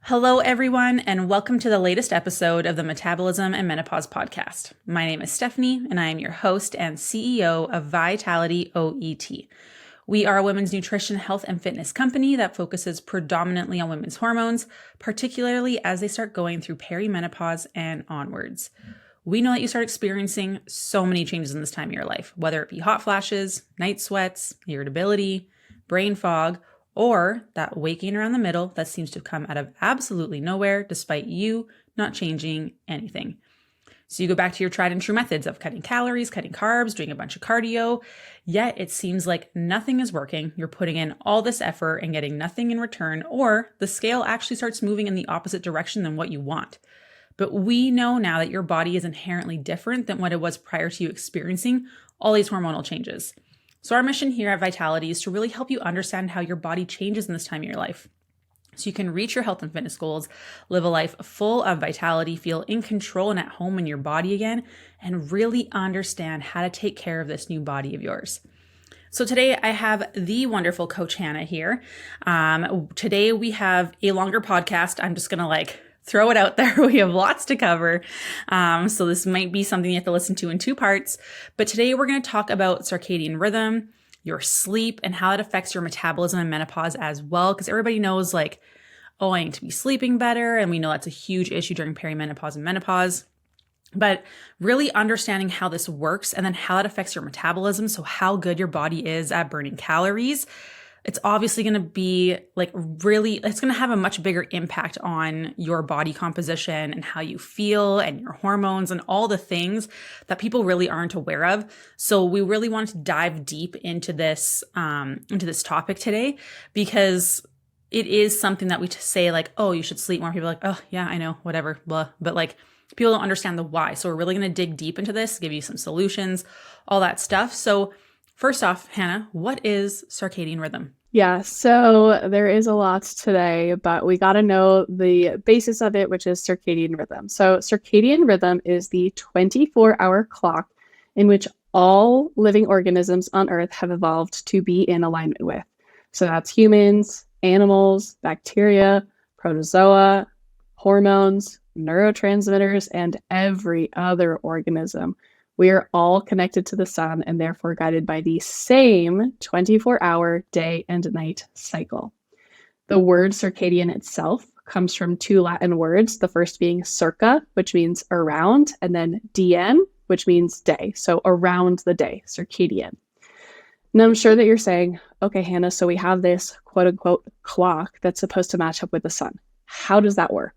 Hello, everyone, and welcome to the latest episode of the Metabolism and Menopause podcast. My name is Stephanie, and I am your host and CEO of Vitality OET. We are a women's nutrition, health, and fitness company that focuses predominantly on women's hormones, particularly as they start going through perimenopause and onwards. We know that you start experiencing so many changes in this time of your life, whether it be hot flashes, night sweats, irritability, brain fog, or that waking around the middle that seems to come out of absolutely nowhere despite you not changing anything. So you go back to your tried and true methods of cutting calories, cutting carbs, doing a bunch of cardio, yet it seems like nothing is working. You're putting in all this effort and getting nothing in return, or the scale actually starts moving in the opposite direction than what you want. But we know now that your body is inherently different than what it was prior to you experiencing all these hormonal changes. So our mission here at Vitality is to really help you understand how your body changes in this time of your life, so you can reach your health and fitness goals, live a life full of vitality, feel in control and at home in your body again, and really understand how to take care of this new body of yours. So today I have the wonderful Coach Hannah here. Today we have a longer podcast. I'm just going to throw it out there. We have lots to cover. So this might be something you have to listen to in two parts. But today we're going to talk about circadian rhythm, your sleep, and how it affects your metabolism and menopause as well. Because everybody knows I need to be sleeping better. And we know that's a huge issue during perimenopause and menopause. But really understanding how this works and then how it affects your metabolism. So how good your body is at burning calories. It's obviously going to be it's going to have a much bigger impact on your body composition and how you feel and your hormones and all the things that people really aren't aware of. So we really want to dive deep into this topic today, because it is something that we say oh, you should sleep more. People are oh yeah, I know, whatever, blah. But people don't understand the why. So we're really going to dig deep into this, give you some solutions, all that stuff. So first off, Hannah, what is circadian rhythm? Yeah, so there is a lot today, but we got to know the basis of it, which is circadian rhythm. So circadian rhythm is the 24-hour clock in which all living organisms on Earth have evolved to be in alignment with. So that's humans, animals, bacteria, protozoa, hormones, neurotransmitters, and every other organism. We are all connected to the sun and therefore guided by the same 24-hour day and night cycle. The word circadian itself comes from two Latin words, the first being circa, which means around, and then dien, which means day. So around the day, circadian. Now I'm sure that you're saying, okay, Hannah, so we have this quote unquote clock that's supposed to match up with the sun. How does that work?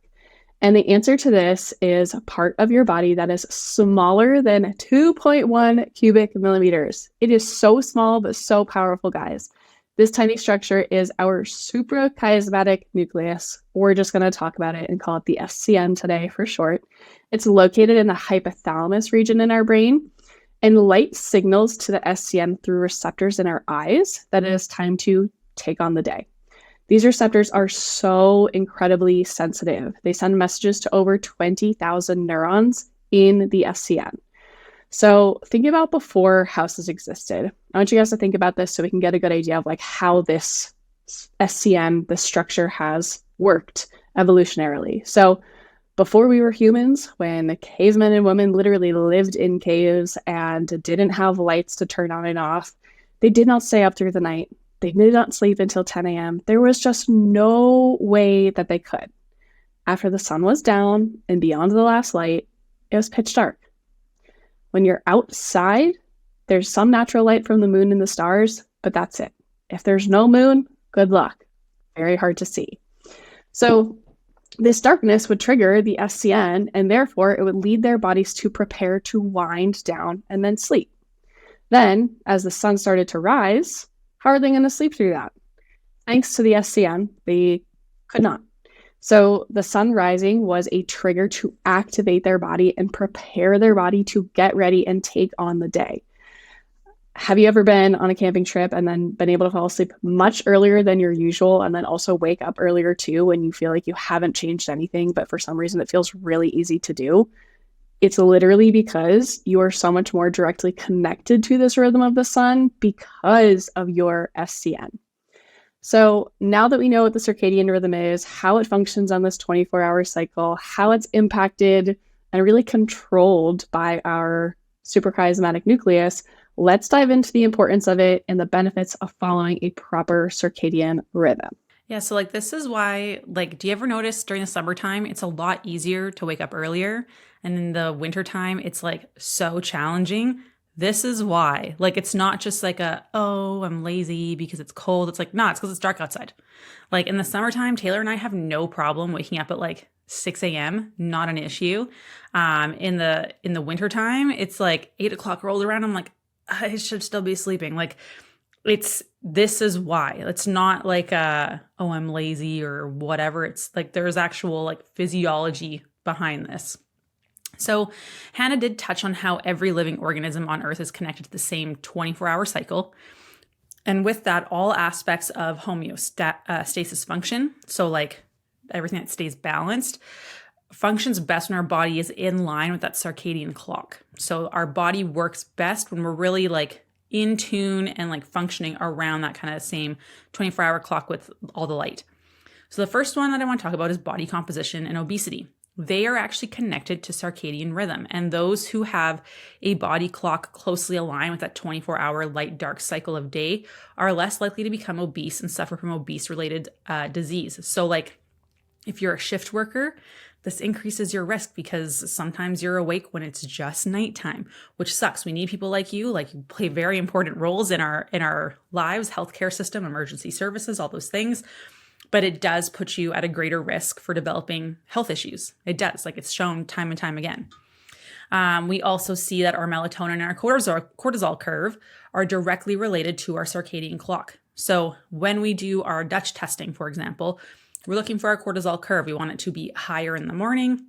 And the answer to this is a part of your body that is smaller than 2.1 cubic millimeters. It is so small, but so powerful, guys. This tiny structure is our suprachiasmatic nucleus. We're just going to talk about it and call it the SCN today for short. It's located in the hypothalamus region in our brain, and light signals to the SCN through receptors in our eyes that it is time to take on the day. These receptors are so incredibly sensitive. They send messages to over 20,000 neurons in the SCN. So think about before houses existed. I want you guys to think about this so we can get a good idea of how this SCN, this structure has worked evolutionarily. So before we were humans, when the cavemen and women literally lived in caves and didn't have lights to turn on and off, they did not stay up through the night. They did not sleep until 10 a.m. There was just no way that they could. After the sun was down and beyond the last light, it was pitch dark. When you're outside, there's some natural light from the moon and the stars, but that's it. If there's no moon, good luck. Very hard to see. So this darkness would trigger the SCN, and therefore it would lead their bodies to prepare to wind down and then sleep. Then, as the sun started to rise, how are they going to sleep through that? Thanks to the SCN, they could not. So the sun rising was a trigger to activate their body and prepare their body to get ready and take on the day. Have you ever been on a camping trip and then been able to fall asleep much earlier than your usual, and then also wake up earlier too when you feel like you haven't changed anything, but for some reason it feels really easy to do? It's literally because you are so much more directly connected to this rhythm of the sun because of your SCN. So now that we know what the circadian rhythm is, how it functions on this 24-hour cycle, how it's impacted and really controlled by our suprachiasmatic nucleus, let's dive into the importance of it and the benefits of following a proper circadian rhythm. Yeah, so like this is why, like, do you ever notice during the summertime, it's a lot easier to wake up earlier? And in the wintertime, it's like so challenging. This is why. Like, it's not just like oh, I'm lazy because it's cold. It's like, nah, it's because it's dark outside. Like in the summertime, Taylor and I have no problem waking up at like 6 a.m., not an issue. In the wintertime, it's like 8 o'clock rolls around. I'm like, I should still be sleeping. Like, this is why. It's not like oh, I'm lazy or whatever. It's like there's actual like physiology behind this. So Hannah did touch on how every living organism on Earth is connected to the same 24-hour cycle. And with that, all aspects of homeostasis function, so like everything that stays balanced, functions best when our body is in line with that circadian clock. So our body works best when we're really like in tune and like functioning around that kind of same 24-hour clock with all the light. So the first one that I want to talk about is body composition and obesity. They are actually connected to circadian rhythm, and those who have a body clock closely aligned with that 24-hour light-dark cycle of day are less likely to become obese and suffer from obese-related disease. So like if you're a shift worker, this increases your risk because sometimes you're awake when it's just nighttime, which sucks. We need people like you play very important roles in our lives, healthcare system, emergency services, all those things. But it does put you at a greater risk for developing health issues. It does, like it's shown time and time again. We also see that our melatonin and our cortisol curve are directly related to our circadian clock. So when we do our Dutch testing, for example, we're looking for our cortisol curve. We want it to be higher in the morning,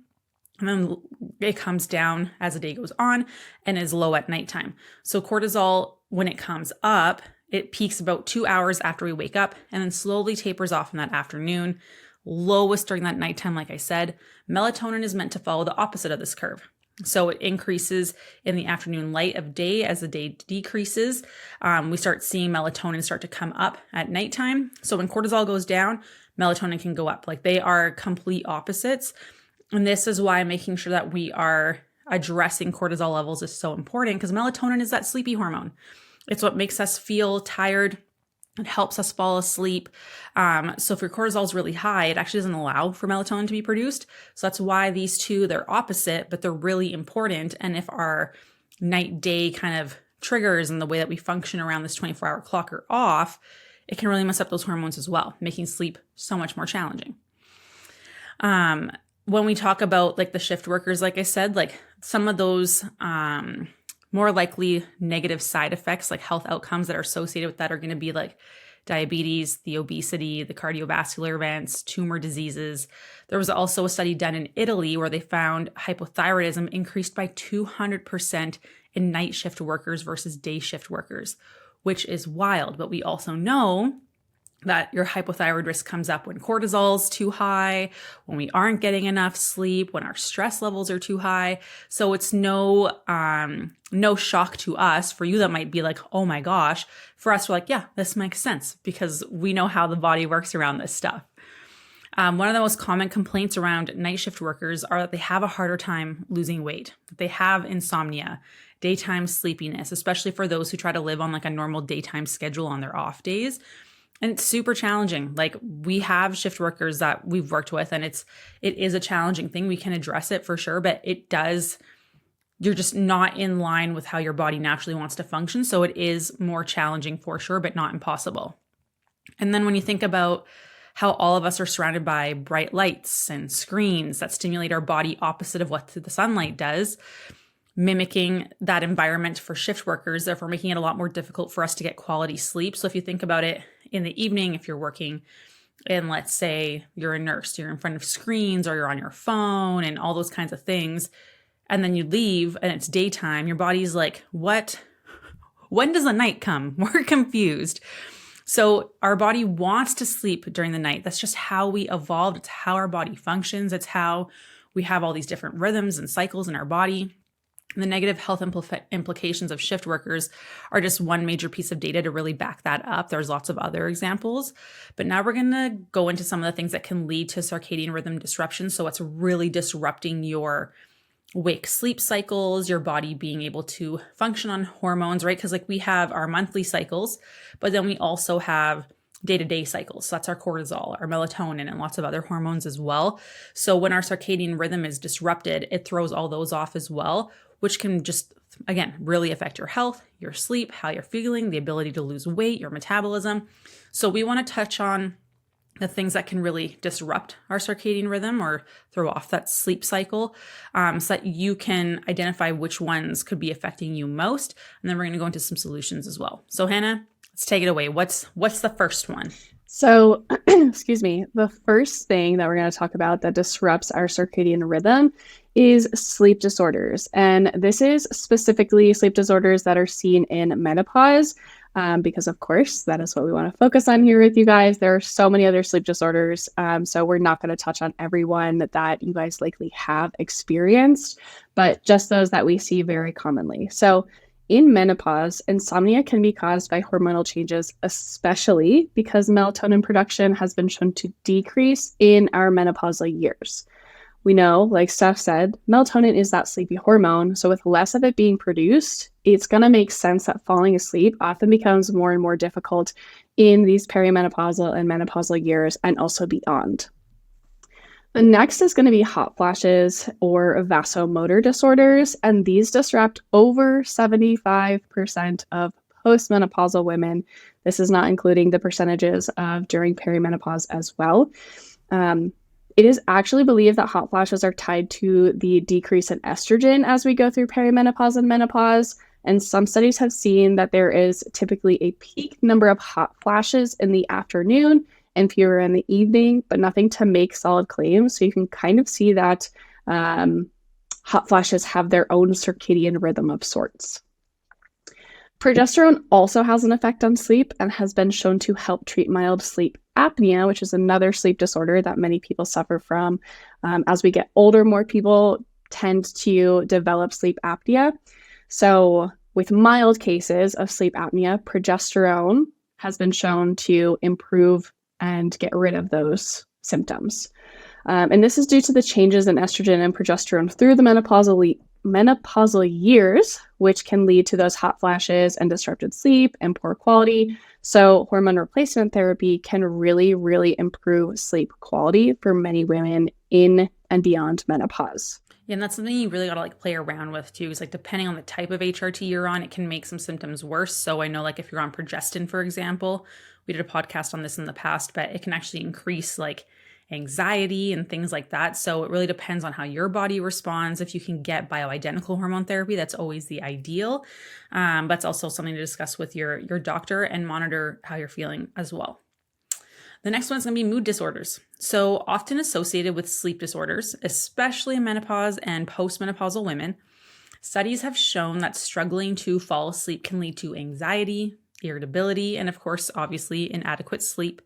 and then it comes down as the day goes on and is low at nighttime. So cortisol, when it comes up, it peaks about 2 hours after we wake up and then slowly tapers off in that afternoon. Lowest during that nighttime, like I said. Melatonin is meant to follow the opposite of this curve. So it increases in the afternoon light of day as the day decreases. We start seeing melatonin start to come up at nighttime. So when cortisol goes down, melatonin can go up. Like they are complete opposites. And this is why making sure that we are addressing cortisol levels is so important, because melatonin is that sleepy hormone. It's what makes us feel tired. It helps us fall asleep. So if your cortisol is really high, it actually doesn't allow for melatonin to be produced. So that's why these two, they're opposite, but they're really important. And if our night-day kind of triggers and the way that we function around this 24-hour clock are off, it can really mess up those hormones as well, making sleep so much more challenging. When we talk about like the shift workers, like I said, like some of those more likely negative side effects, like health outcomes that are associated with that, are going to be like diabetes, the obesity, the cardiovascular events, tumor diseases. There was also a study done in Italy where they found hypothyroidism increased by 200% in night shift workers versus day shift workers, which is wild. But we also know that your hypothyroid risk comes up when cortisol's too high, when we aren't getting enough sleep, when our stress levels are too high. So it's no shock to us. For you, that might be like, oh my gosh. For us, we're like, yeah, this makes sense because we know how the body works around this stuff. One of the most common complaints around night shift workers are that they have a harder time losing weight. They have insomnia, daytime sleepiness, especially for those who try to live on like a normal daytime schedule on their off days. And it's super challenging. Like we have shift workers that we've worked with, and it is a challenging thing. We can address it for sure, but you're just not in line with how your body naturally wants to function. So it is more challenging for sure, but not impossible. And then when you think about how all of us are surrounded by bright lights and screens that stimulate our body opposite of what the sunlight does, mimicking that environment for shift workers, therefore making it a lot more difficult for us to get quality sleep. So if you think about it in the evening, if you're working and let's say you're a nurse, you're in front of screens or you're on your phone and all those kinds of things, and then you leave and it's daytime, your body's like, what? When does the night come? We're confused. So our body wants to sleep during the night. That's just how we evolved. It's how our body functions. It's how we have all these different rhythms and cycles in our body. The negative health implications of shift workers are just one major piece of data to really back that up. There's lots of other examples, but now we're going to go into some of the things that can lead to circadian rhythm disruption. So what's really disrupting your wake sleep cycles, your body being able to function on hormones, right? Because like we have our monthly cycles, but then we also have day-to-day cycles. So that's our cortisol, our melatonin, and lots of other hormones as well. So when our circadian rhythm is disrupted, it throws all those off as well, which can just, again, really affect your health, your sleep, how you're feeling, the ability to lose weight, your metabolism. So we want to touch on the things that can really disrupt our circadian rhythm or throw off that sleep cycle, so that you can identify which ones could be affecting you most. And then we're going to go into some solutions as well. So Hannah, let's take it away. What's the first one? So, excuse me, the first thing that we're going to talk about that disrupts our circadian rhythm is sleep disorders. And this is specifically sleep disorders that are seen in menopause, because of course, that is what we want to focus on here with you guys. There are so many other sleep disorders, so we're not going to touch on everyone that you guys likely have experienced, but just those that we see very commonly. So in menopause, insomnia can be caused by hormonal changes, especially because melatonin production has been shown to decrease in our menopausal years. We know, like Steph said, melatonin is that sleepy hormone, so with less of it being produced, it's going to make sense that falling asleep often becomes more and more difficult in these perimenopausal and menopausal years and also beyond. The next is going to be hot flashes or vasomotor disorders, and these disrupt over 75% of postmenopausal women. This is not including the percentages of during perimenopause as well. It is actually believed that hot flashes are tied to the decrease in estrogen as we go through perimenopause and menopause. And some studies have seen that there is typically a peak number of hot flashes in the afternoon and fewer in the evening, but nothing to make solid claims. So you can kind of see that hot flashes have their own circadian rhythm of sorts. Progesterone also has an effect on sleep and has been shown to help treat mild sleep apnea, which is another sleep disorder that many people suffer from. As we get older, more people tend to develop sleep apnea. So with mild cases of sleep apnea, progesterone has been shown to improve and get rid of those symptoms. And this is due to the changes in estrogen and progesterone through the menopausal years, which can lead to those hot flashes and disrupted sleep and poor quality. So hormone replacement therapy can really, really improve sleep quality for many women in and beyond menopause. Yeah, and that's something you really got to like play around with too. Is like depending on the type of HRT you're on, it can make some symptoms worse. So I know like if you're on progestin, for example, we did a podcast on this in the past, but it can actually increase like anxiety and things like that. So it really depends on how your body responds. If you can get bioidentical hormone therapy, that's always the ideal. But it's also something to discuss with your doctor and monitor how you're feeling as well. The next one's going to be mood disorders. So often associated with sleep disorders, especially in menopause and postmenopausal women, studies have shown that struggling to fall asleep can lead to anxiety, irritability, and of course, obviously inadequate sleep,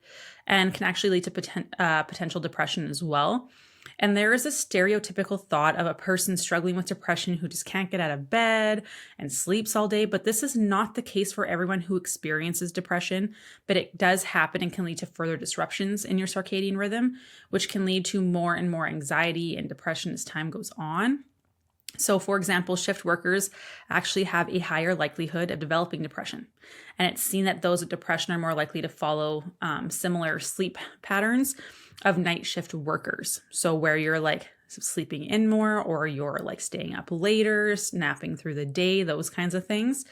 and can actually lead to potential depression as well. And there is a stereotypical thought of a person struggling with depression who just can't get out of bed and sleeps all day, but this is not the case for everyone who experiences depression, but it does happen and can lead to further disruptions in your circadian rhythm, which can lead to more and more anxiety and depression as time goes on. So, for example, shift workers actually have a higher likelihood of developing depression. And it's seen that those with depression are more likely to follow similar sleep patterns of night shift workers. So where you're like sleeping in more or you're like staying up later, napping through the day, those kinds of things.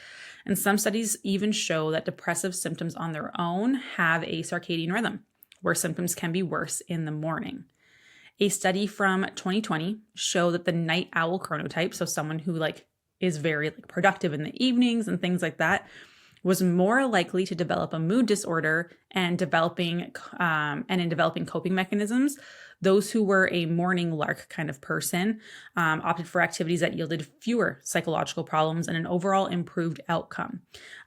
And some studies even show that depressive symptoms on their own have a circadian rhythm where symptoms can be worse in the morning. A study from 2020 showed that the night owl chronotype, so someone who like is very like productive in the evenings and things like that, was more likely to develop a mood disorder and in developing coping mechanisms. Those who were a morning lark kind of person opted for activities that yielded fewer psychological problems and an overall improved outcome.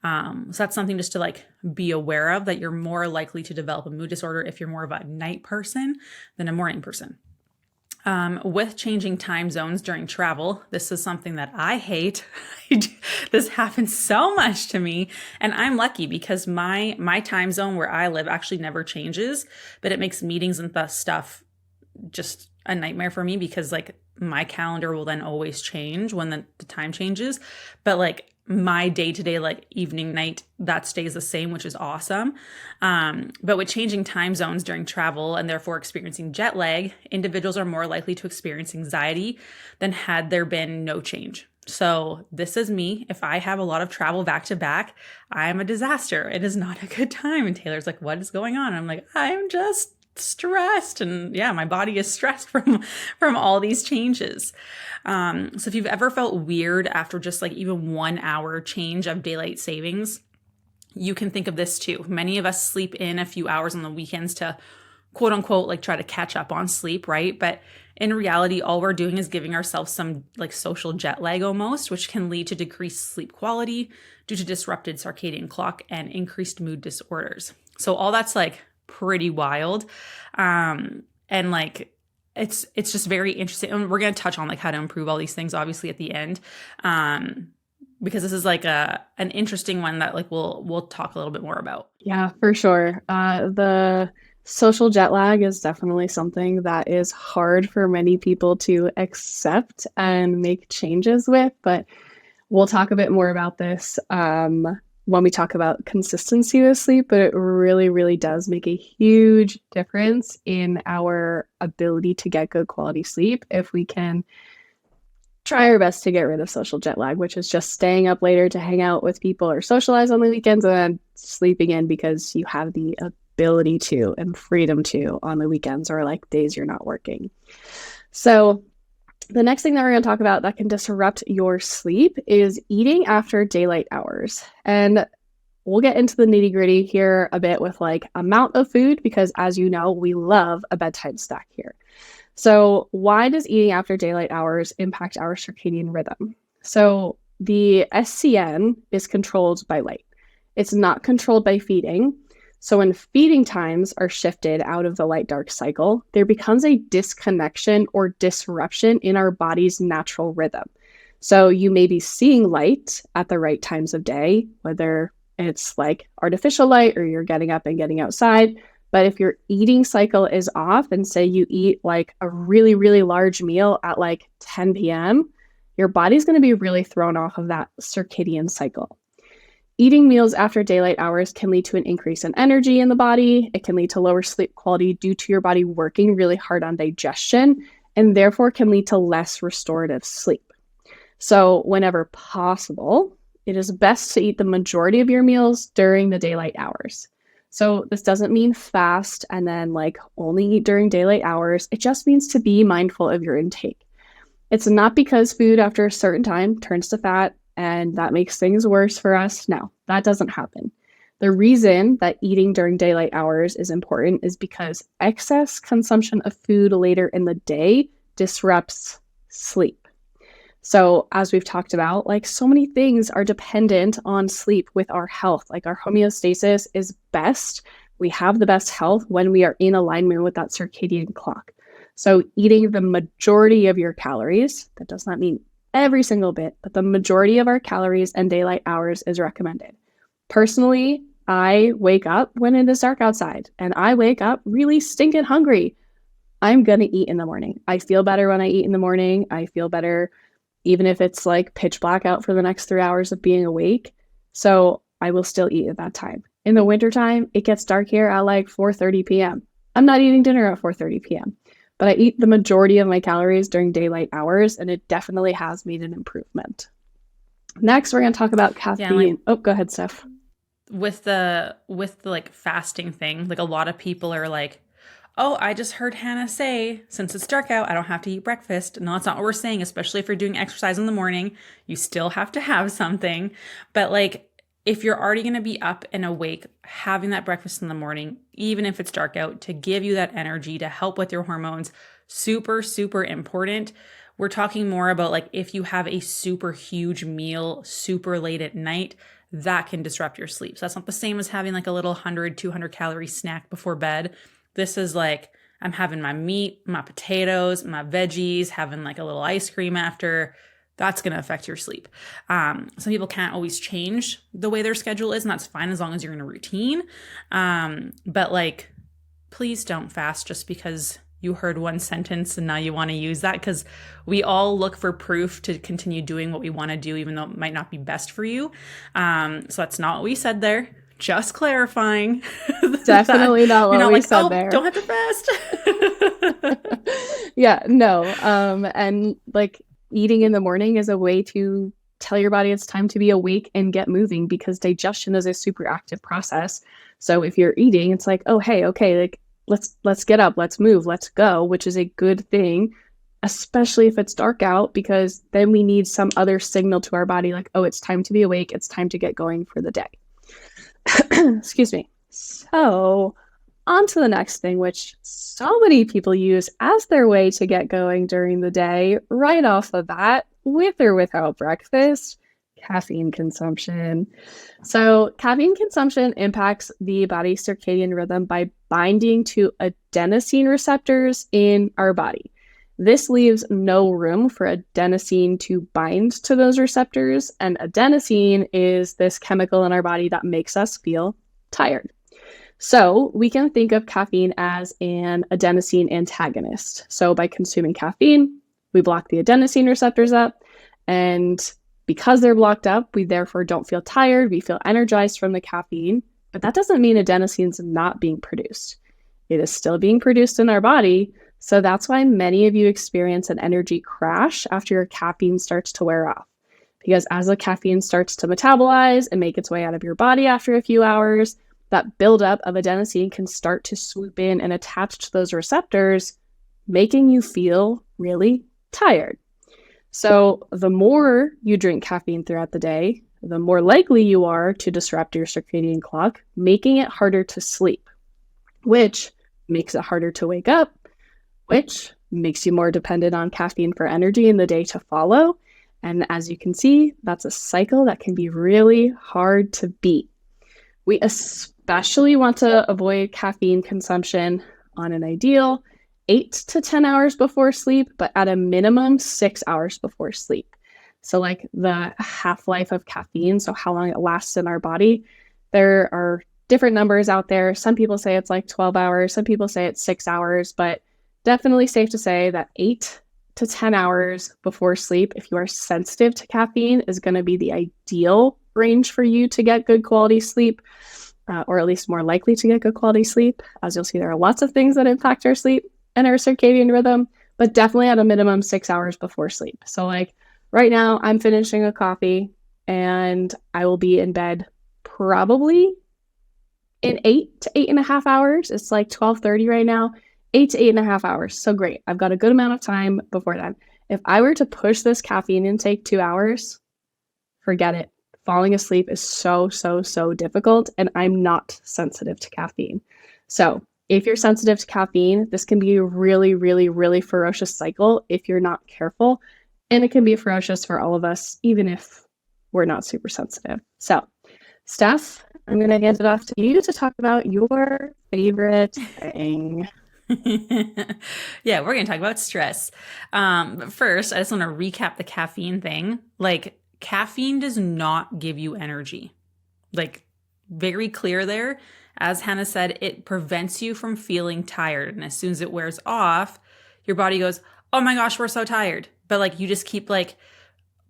So that's something just to like be aware of, that you're more likely to develop a mood disorder if you're more of a night person than a morning person. With changing time zones during travel, this is something that I hate. This happens so much to me, and I'm lucky because my time zone where I live actually never changes, but it makes meetings and stuff just a nightmare for me because like my calendar will then always change when the time changes. But like my day-to-day, like evening, night, that stays the same, which is awesome. But with changing time zones during travel and therefore experiencing jet lag, individuals are more likely to experience anxiety than had there been no change. So this is me. If I have a lot of travel back to back, I'm a disaster. It is not a good time. And Taylor's like, what is going on? And I'm like, I'm just stressed. And yeah, my body is stressed from all these changes. So if you've ever felt weird after just like even 1 hour change of daylight savings, you can think of this too. Many of us sleep in a few hours on the weekends to quote unquote, like try to catch up on sleep, right? But in reality, all we're doing is giving ourselves some like social jet lag almost, which can lead to decreased sleep quality due to disrupted circadian clock and increased mood disorders. So all that's like pretty wild. And like, it's just very interesting. And we're going to touch on like how to improve all these things, obviously at the end. Because this is like an interesting one that like we'll talk a little bit more about. Yeah, for sure. The social jet lag is definitely something that is hard for many people to accept and make changes with, but we'll talk a bit more about this when we talk about consistency with sleep, but it really, really does make a huge difference in our ability to get good quality sleep if we can try our best to get rid of social jet lag, which is just staying up later to hang out with people or socialize on the weekends and then sleeping in because you have the ability to and freedom to on the weekends or like days you're not working. So the next thing that we're going to talk about that can disrupt your sleep is eating after daylight hours. And we'll get into the nitty gritty here a bit with like amount of food, because as you know, we love a bedtime snack here. So why does eating after daylight hours impact our circadian rhythm? So the SCN is controlled by light. It's not controlled by feeding. So when feeding times are shifted out of the light-dark cycle, there becomes a disconnection or disruption in our body's natural rhythm. So you may be seeing light at the right times of day, whether it's like artificial light or you're getting up and getting outside. But if your eating cycle is off and say you eat like a really, really large meal at like 10 p.m., your body's going to be really thrown off of that circadian cycle. Eating meals after daylight hours can lead to an increase in energy in the body. It can lead to lower sleep quality due to your body working really hard on digestion, and therefore can lead to less restorative sleep. So whenever possible, it is best to eat the majority of your meals during the daylight hours. So this doesn't mean fast and then like only eat during daylight hours. It just means to be mindful of your intake. It's not because food after a certain time turns to fat and that makes things worse for us. No, that doesn't happen. The reason that eating during daylight hours is important is because excess consumption of food later in the day disrupts sleep. So as we've talked about, like so many things are dependent on sleep with our health. Like our homeostasis is best. We have the best health when we are in alignment with that circadian clock. So eating the majority of your calories, that does not mean every single bit, but the majority of our calories and daylight hours is recommended. Personally, I wake up when it is dark outside and I wake up really stinking hungry. I'm going to eat in the morning. I feel better when I eat in the morning. I feel better even if it's like pitch black out for the next 3 hours of being awake. So I will still eat at that time. In the wintertime, it gets dark here at like 4:30 p.m. I'm not eating dinner at 4:30 p.m. But I eat the majority of my calories during daylight hours, and it definitely has made an improvement. Next, we're going to talk about caffeine. Go ahead, Steph. With the like fasting thing, like a lot of people are like, oh, I just heard Hannah say, since it's dark out, I don't have to eat breakfast. No, that's not what we're saying, especially if you're doing exercise in the morning. You still have to have something. But like, if you're already going to be up and awake, having that breakfast in the morning, even if it's dark out, to give you that energy to help with your hormones, super, super important. We're talking more about like if you have a super huge meal super late at night, that can disrupt your sleep. So that's not the same as having like a little 100, 200 calorie snack before bed. This is like I'm having my meat, my potatoes, my veggies, having like a little ice cream after, that's going to affect your sleep. Some people can't always change the way their schedule is, and that's fine as long as you're in a routine. But like, please don't fast just because you heard one sentence and now you want to use that, because we all look for proof to continue doing what we want to do, even though it might not be best for you. So that's not what we said there. Just clarifying. Definitely not what we said there. Don't have to fast. Yeah, no. And like eating in the morning is a way to tell your body it's time to be awake and get moving, because digestion is a super active process. So if you're eating, it's like, oh, hey, okay, like let's get up, let's move, let's go, which is a good thing, especially if it's dark out, because then we need some other signal to our body like, oh, it's time to be awake, it's time to get going for the day. Excuse me. So on to the next thing, which so many people use as their way to get going during the day, right off the bat, with or without breakfast: caffeine consumption. So caffeine consumption impacts the body's circadian rhythm by binding to adenosine receptors in our body. This leaves no room for adenosine to bind to those receptors, and adenosine is this chemical in our body that makes us feel tired. So we can think of caffeine as an adenosine antagonist. So by consuming caffeine, we block the adenosine receptors up, and because they're blocked up, we therefore don't feel tired, we feel energized from the caffeine, but that doesn't mean adenosine's not being produced. It is still being produced in our body. So that's why many of you experience an energy crash after your caffeine starts to wear off. Because as the caffeine starts to metabolize and make its way out of your body after a few hours, that buildup of adenosine can start to swoop in and attach to those receptors, making you feel really tired. So the more you drink caffeine throughout the day, the more likely you are to disrupt your circadian clock, making it harder to sleep, which makes it harder to wake up, which makes you more dependent on caffeine for energy in the day to follow. And as you can see, that's a cycle that can be really hard to beat. We especially want to avoid caffeine consumption on an ideal 8 to 10 hours before sleep, but at a minimum 6 hours before sleep. So like the half-life of caffeine, so how long it lasts in our body, there are different numbers out there. Some people say it's like 12 hours, some people say it's 6 hours, but definitely safe to say that 8 to 10 hours before sleep, if you are sensitive to caffeine, is going to be the ideal range for you to get good quality sleep, or at least more likely to get good quality sleep. As you'll see, there are lots of things that impact our sleep and our circadian rhythm, but definitely at a minimum 6 hours before sleep. So like right now, I'm finishing a coffee and I will be in bed probably in 8 to 8.5 hours. It's like 12:30 right now. 8 to 8.5 hours. So great. I've got a good amount of time before then. If I were to push this caffeine intake 2 hours, forget it. Falling asleep is so difficult, and I'm not sensitive to caffeine. So if you're sensitive to caffeine, this can be a really ferocious cycle if you're not careful. And it can be ferocious for all of us, even if we're not super sensitive. So, Steph, I'm going to hand it off to you to talk about your favorite thing. Yeah, we're going to talk about stress. But first, I just want to recap the caffeine thing. Like, caffeine does not give you energy. Like, very clear there. As Hannah said, it prevents you from feeling tired. And as soon as it wears off, your body goes, oh my gosh, we're so tired. But like, you just keep like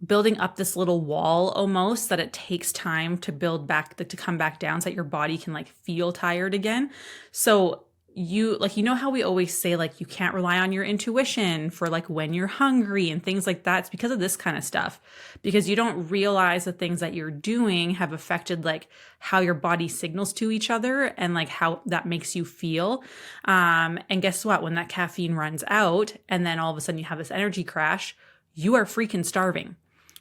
building up this little wall almost that it takes time to build back, to come back down so that your body can like feel tired again. So you know how we always say like you can't rely on your intuition for like when you're hungry and things like that. It's because of this kind of stuff, because you don't realize the things that you're doing have affected like how your body signals to each other and like how that makes you feel. And guess what? When that caffeine runs out and then all of a sudden you have this energy crash, you are freaking starving.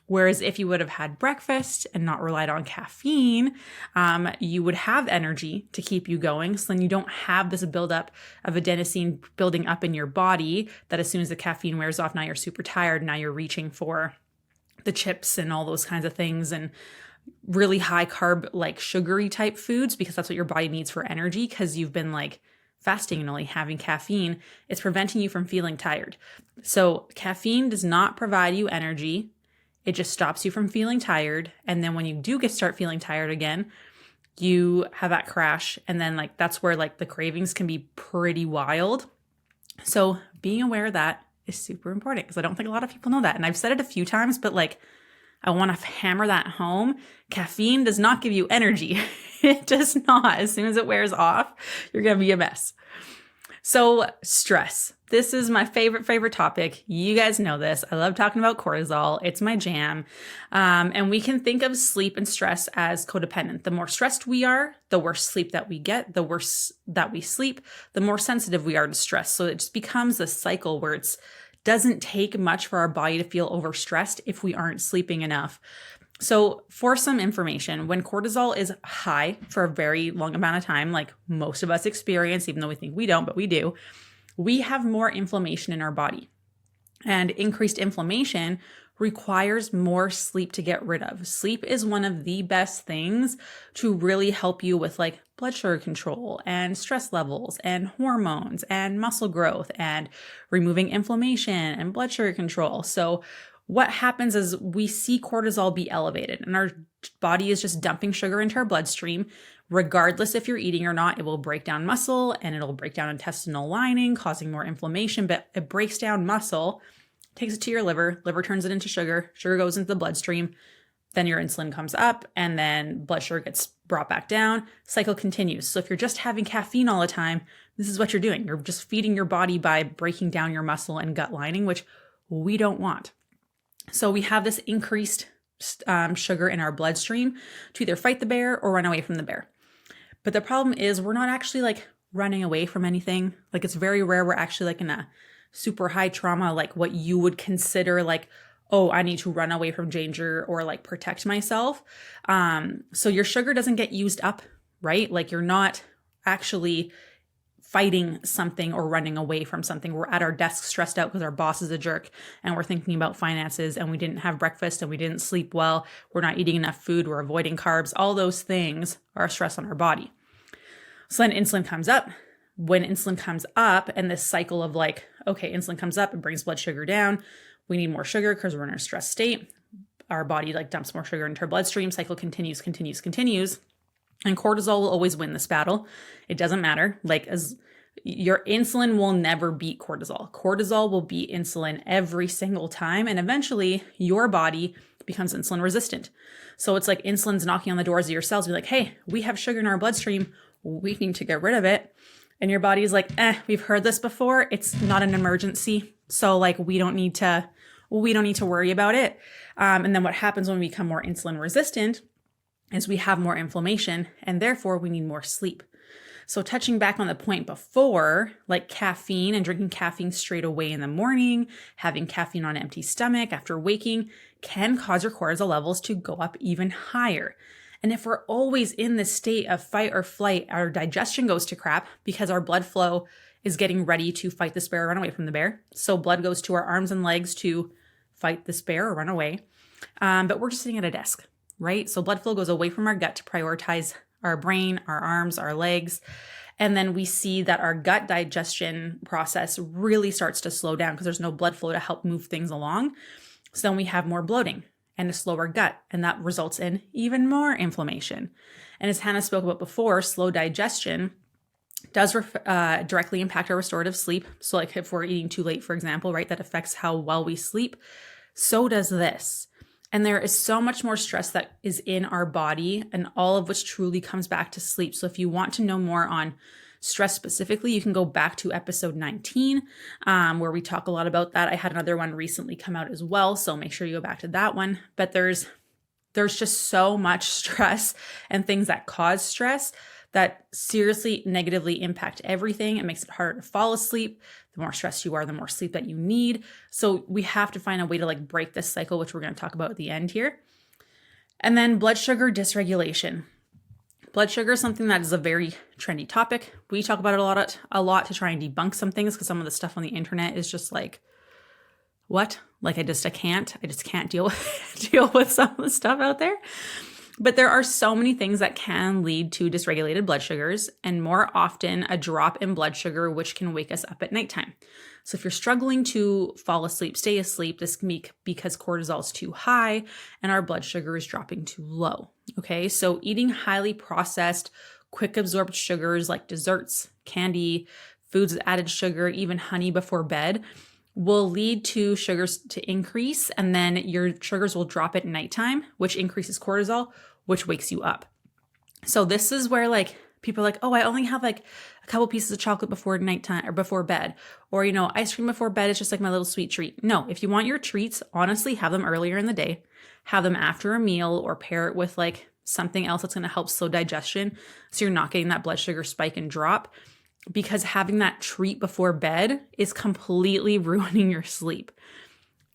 Whereas if you would have had breakfast and not relied on caffeine, you would have energy to keep you going. So then you don't have this buildup of adenosine building up in your body that as soon as the caffeine wears off, now you're super tired. Now you're reaching for the chips and all those kinds of things and really high carb, like sugary type foods, because that's what your body needs for energy, because you've been like fasting and only having caffeine, it's preventing you from feeling tired. So caffeine does not provide you energy. It just stops you from feeling tired. And then when you do start feeling tired again, you have that crash. And then like, that's where like the cravings can be pretty wild. So being aware of that is super important because I don't think a lot of people know that. And I've said it a few times, but like, I want to hammer that home. Caffeine does not give you energy. It does not. As soon as it wears off, you're going to be a mess. So stress. This is my favorite topic. You guys know this. I love talking about cortisol. It's my jam. And we can think of sleep and stress as codependent. The more stressed we are, the worse sleep that we get, the worse that we sleep, the more sensitive we are to stress. So it just becomes a cycle where it doesn't take much for our body to feel overstressed if we aren't sleeping enough. So for some information, when cortisol is high for a very long amount of time, like most of us experience, even though we think we don't, but we do, we have more inflammation in our body. And increased inflammation requires more sleep to get rid of. Sleep is one of the best things to really help you with like blood sugar control and stress levels and hormones and muscle growth and removing inflammation and blood sugar control. So what happens is we see cortisol be elevated and our body is just dumping sugar into our bloodstream. Regardless if you're eating or not, it will break down muscle and it'll break down intestinal lining, causing more inflammation, but it breaks down muscle, takes it to your liver turns it into sugar goes into the bloodstream, then your insulin comes up and then blood sugar gets brought back down, cycle continues. So if you're just having caffeine all the time, this is what you're doing. You're just feeding your body by breaking down your muscle and gut lining, which we don't want. So we have this increased sugar in our bloodstream to either fight the bear or run away from the bear. But the problem is we're not actually like running away from anything. Like it's very rare we're actually like in a super high trauma, like what you would consider like, oh, I need to run away from danger or like protect myself. So your sugar doesn't get used up, right? Like you're not actually fighting something or running away from something. We're at our desk stressed out because our boss is a jerk and we're thinking about finances and we didn't have breakfast and we didn't sleep well. We're not eating enough food. We're avoiding carbs. All those things are stress on our body. So then insulin comes up. When insulin comes up and this cycle of like, okay, insulin comes up, it brings blood sugar down. We need more sugar because we're in a stress state. Our body like dumps more sugar into our bloodstream. Cycle continues. And cortisol will always win this battle. It doesn't matter. Like as your insulin will never beat cortisol. Cortisol will beat insulin every single time. And eventually your body becomes insulin resistant. So it's like insulin's knocking on the doors of your cells. Be like, hey, we have sugar in our bloodstream. We need to get rid of it. And your body's like, we've heard this before. It's not an emergency. So like, we don't need to worry about it. And then what happens when we become more insulin resistant is we have more inflammation and therefore we need more sleep. So touching back on the point before, like caffeine and drinking caffeine straight away in the morning, having caffeine on an empty stomach after waking can cause your cortisol levels to go up even higher. And if we're always in this state of fight or flight, our digestion goes to crap because our blood flow is getting ready to fight this bear or run away from the bear. So blood goes to our arms and legs to fight this bear or run away. But we're just sitting at a desk, right? So blood flow goes away from our gut to prioritize our brain, our arms, our legs. And then we see that our gut digestion process really starts to slow down because there's no blood flow to help move things along. So then we have more bloating and a slower gut, and that results in even more inflammation. And as Hannah spoke about before, slow digestion does directly impact our restorative sleep. So like if we're eating too late, for example, right, that affects how well we sleep. So does this. And there is so much more stress that is in our body, and all of which truly comes back to sleep. So if you want to know more on stress specifically, you can go back to episode 19, where we talk a lot about that. I had another one recently come out as well, so make sure you go back to that one. But there's just so much stress and things that cause stress that seriously negatively impact everything. It makes it harder to fall asleep. The more stressed you are, the more sleep that you need. So we have to find a way to like break this cycle, which we're going to talk about at the end here. And then blood sugar dysregulation. Blood sugar is something that is a very trendy topic. We talk about it a lot to try and debunk some things because some of the stuff on the internet is just like, what? Like I just can't deal with some of the stuff out there. But there are so many things that can lead to dysregulated blood sugars, and more often a drop in blood sugar, which can wake us up at nighttime. So if you're struggling to fall asleep, stay asleep, this can be because cortisol is too high and our blood sugar is dropping too low. Okay, so eating highly processed, quick absorbed sugars like desserts, candy, foods with added sugar, even honey before bed will lead to sugars to increase, and then your sugars will drop at nighttime, which increases cortisol, which wakes you up. So this is where like people are like, oh, I only have like a couple pieces of chocolate before nighttime or before bed, or ice cream before bed is just like my little sweet treat. No, if you want your treats, honestly, have them earlier in the day, have them after a meal, or pair it with like something else that's going to help slow digestion, so you're not getting that blood sugar spike and drop. Because having that treat before bed is completely ruining your sleep.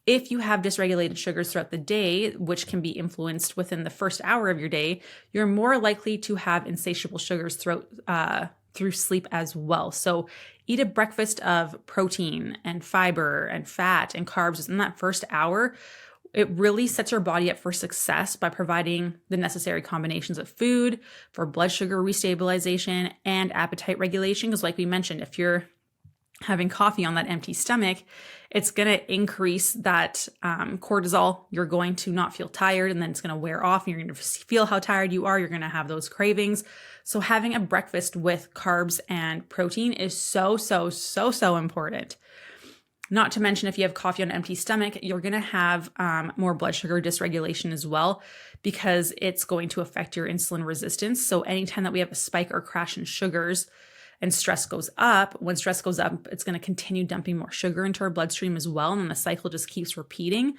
If you have dysregulated sugars throughout the day, which can be influenced within the first hour of your day, you're more likely to have insatiable sugars through sleep as well. So eat a breakfast of protein and fiber and fat and carbs in that first hour. It really sets your body up for success by providing the necessary combinations of food for blood sugar restabilization and appetite regulation. Because like we mentioned, if you're having coffee on that empty stomach, it's going to increase that cortisol. You're going to not feel tired, and then it's going to wear off, and you're going to feel how tired you are. You're going to have those cravings. So having a breakfast with carbs and protein is so important. Not to mention, if you have coffee on an empty stomach, you're going to have more blood sugar dysregulation as well, because it's going to affect your insulin resistance. So anytime that we have a spike or crash in sugars and stress goes up, when stress goes up, it's going to continue dumping more sugar into our bloodstream as well. And then the cycle just keeps repeating.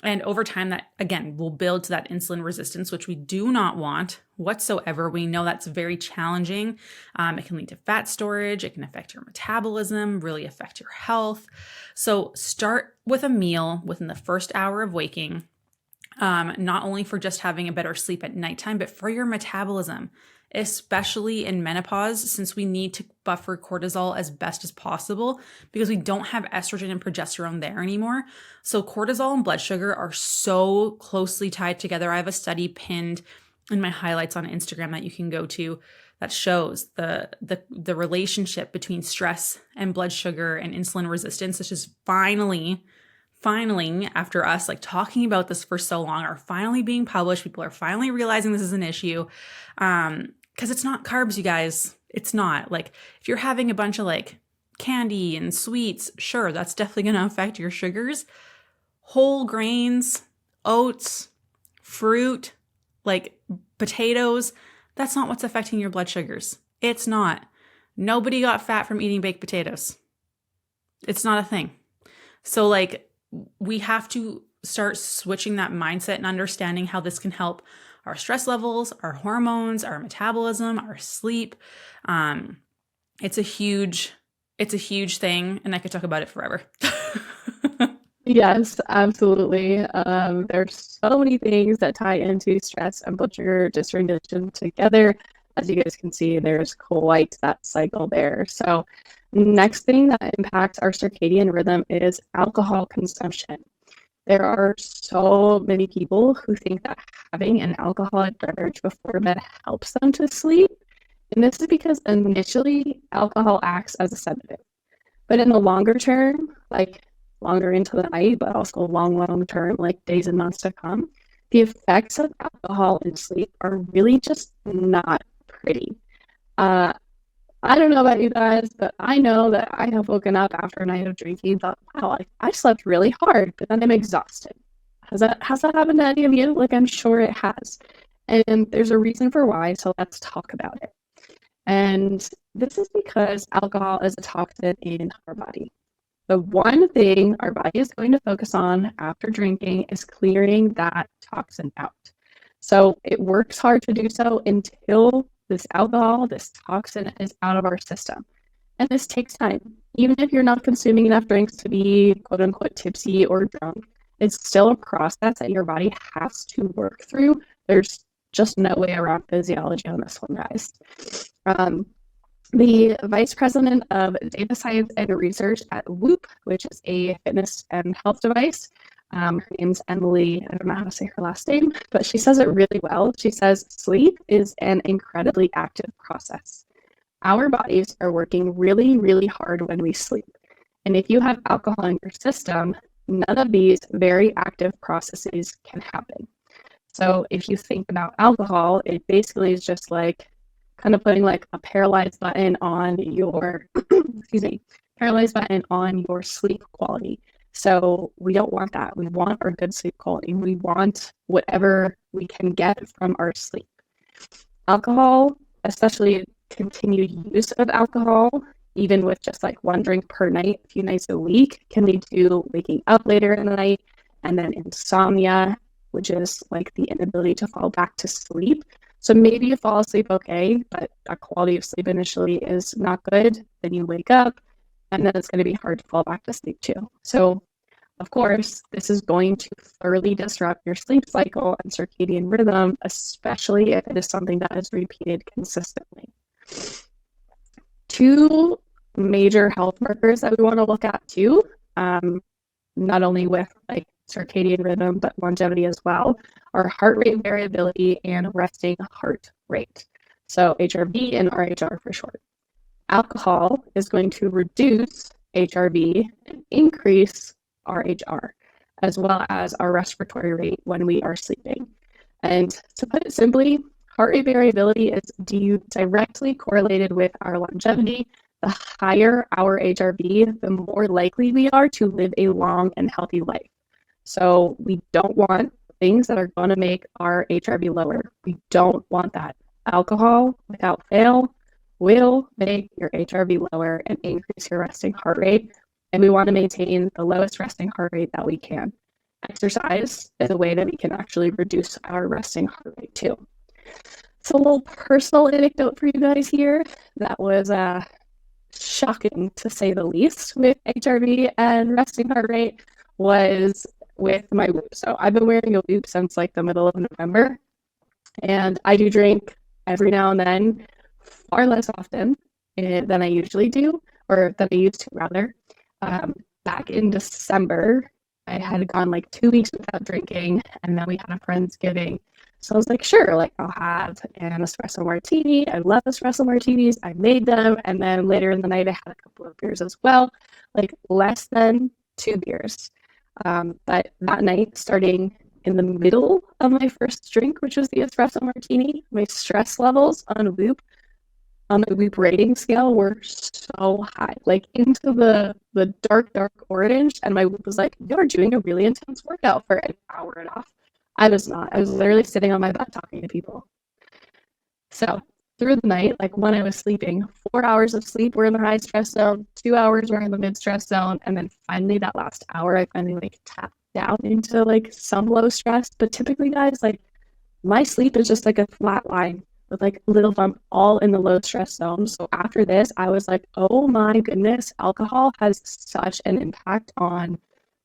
And over time, that again will build to that insulin resistance, which we do not want whatsoever. We know that's very challenging. It can lead to fat storage. It can affect your metabolism, really affect your health. So start with a meal within the first hour of waking, not only for just having a better sleep at nighttime, but for your metabolism, especially in menopause, since we need to buffer cortisol as best as possible because we don't have estrogen and progesterone there anymore. So cortisol and blood sugar are so closely tied together. I have a study pinned in my highlights on Instagram that you can go to that shows the relationship between stress and blood sugar and insulin resistance. It's just finally, after us like talking about this for so long, are finally being published. People are finally realizing this is an issue. Because it's not carbs, you guys. It's not. Like, if you're having a bunch of like candy and sweets, sure, that's definitely going to affect your sugars. Whole grains, oats, fruit, like potatoes, that's not what's affecting your blood sugars. It's not. Nobody got fat from eating baked potatoes. It's not a thing. So like, we have to start switching that mindset and understanding how this can help our stress levels, our hormones, our metabolism, our sleep. It's a huge thing, and I could talk about it forever. Yes, absolutely. There's so many things that tie into stress and blood sugar dysregulation together. As you guys can see, there's quite that cycle there. So next thing that impacts our circadian rhythm is alcohol consumption. There are so many people who think that having an alcoholic beverage before bed helps them to sleep. And this is because initially alcohol acts as a sedative. But in the longer term, like longer into the night, but also long term, like days and months to come, the effects of alcohol in sleep are really just not pretty. I don't know about you guys, but I know that I have woken up after a night of drinking, thought, wow, I slept really hard, but then I'm exhausted. Has that happened to any of you? Like, I'm sure it has. And there's a reason for why, so let's talk about it. And this is because alcohol is a toxin in our body. The one thing our body is going to focus on after drinking is clearing that toxin out. So it works hard to do so until this alcohol, this toxin is out of our system. And this takes time. Even if you're not consuming enough drinks to be quote unquote tipsy or drunk, it's still a process that your body has to work through. There's just no way around physiology on this one, guys. The vice president of data science and research at Whoop, which is a fitness and health device, Her name's Emily. I don't know how to say her last name, but she says it really well. She says, sleep is an incredibly active process. Our bodies are working really, really hard when we sleep. And if you have alcohol in your system, none of these very active processes can happen. So if you think about alcohol, it basically is just like kind of putting like a paralyzed button on your, excuse me, paralyzed button on your sleep quality. So we don't want that. We want our good sleep quality. We want whatever we can get from our sleep. Alcohol, especially continued use of alcohol, even with just like one drink per night, a few nights a week, can lead to waking up later in the night, and then insomnia, which is like the inability to fall back to sleep. So maybe you fall asleep okay, but that quality of sleep initially is not good. Then you wake up, and then it's going to be hard to fall back to sleep too. So of course, this is going to thoroughly disrupt your sleep cycle and circadian rhythm, especially if it is something that is repeated consistently. Two major health markers that we want to look at too, not only with like circadian rhythm, but longevity as well, are heart rate variability and resting heart rate. So HRV and RHR for short. Alcohol is going to reduce HRV and increase RHR, as well as our respiratory rate when we are sleeping. And to put it simply, heart rate variability is directly correlated with our longevity. The higher our HRV, the more likely we are to live a long and healthy life. So we don't want things that are going to make our HRV lower. We don't want that. Alcohol, without fail, will make your HRV lower and increase your resting heart rate. And we want to maintain the lowest resting heart rate that we can. Exercise is a way that we can actually reduce our resting heart rate too. So a little personal anecdote for you guys here that was shocking to say the least with HRV and resting heart rate was with my Whoop. So I've been wearing a Whoop since like the middle of November, and I do drink every now and then, far less often than I usually do, or than I used to rather. Back in December, I had gone like 2 weeks without drinking, and then we had a Friendsgiving. So I was like, sure, like I'll have an espresso martini. I love espresso martinis. I made them. And then later in the night, I had a couple of beers as well, like less than 2 beers. But that night, starting in the middle of my first drink, which was the espresso martini, my stress levels on the Whoop rating scale were so high, like into the dark orange. And my Whoop was like, you're doing a really intense workout for an hour and a half. I was not. I was literally sitting on my butt talking to people. So through the night, like when I was sleeping, 4 hours of sleep were in the high stress zone, 2 hours were in the mid stress zone, and then finally that last hour, I finally like tapped down into like some low stress. But typically, guys, like my sleep is just like a flat line with like a little bump all in the low stress zone. So after this, I was like, oh my goodness, alcohol has such an impact on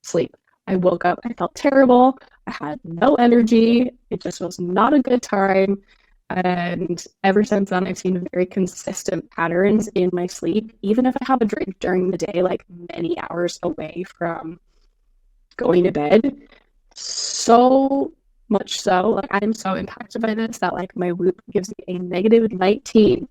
sleep. I woke up, I felt terrible. I had no energy. It just was not a good time. And ever since then, I've seen very consistent patterns in my sleep, even if I have a drink during the day, like many hours away from going to bed. So much so, like I'm so impacted by this that like my Whoop gives me a negative 19%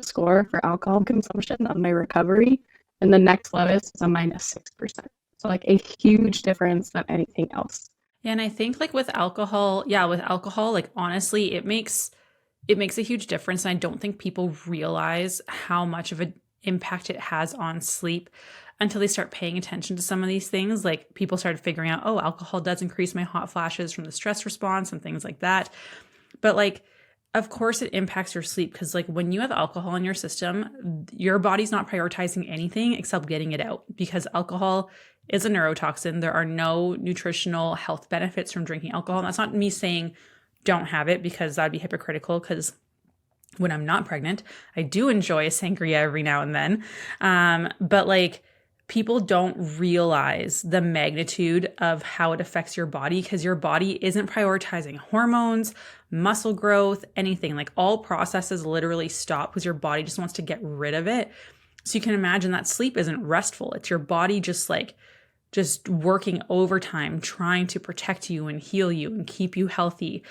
score for alcohol consumption on my recovery, and the next lowest is a minus 6%. So like a huge difference than anything else. Yeah, and I think like with alcohol, like honestly, it makes a huge difference. And I don't think people realize how much of an impact it has on sleep until they start paying attention to some of these things. Like people started figuring out, oh, alcohol does increase my hot flashes from the stress response and things like that. But like, of course it impacts your sleep because like when you have alcohol in your system, your body's not prioritizing anything except getting it out because alcohol is a neurotoxin. There are no nutritional health benefits from drinking alcohol. And that's not me saying don't have it because that'd be hypocritical because when I'm not pregnant, I do enjoy a sangria every now and then. But like people don't realize the magnitude of how it affects your body because your body isn't prioritizing hormones, muscle growth, anything. Like all processes literally stop because your body just wants to get rid of it. So you can imagine that sleep isn't restful. It's your body just like just working overtime, trying to protect you and heal you and keep you healthy.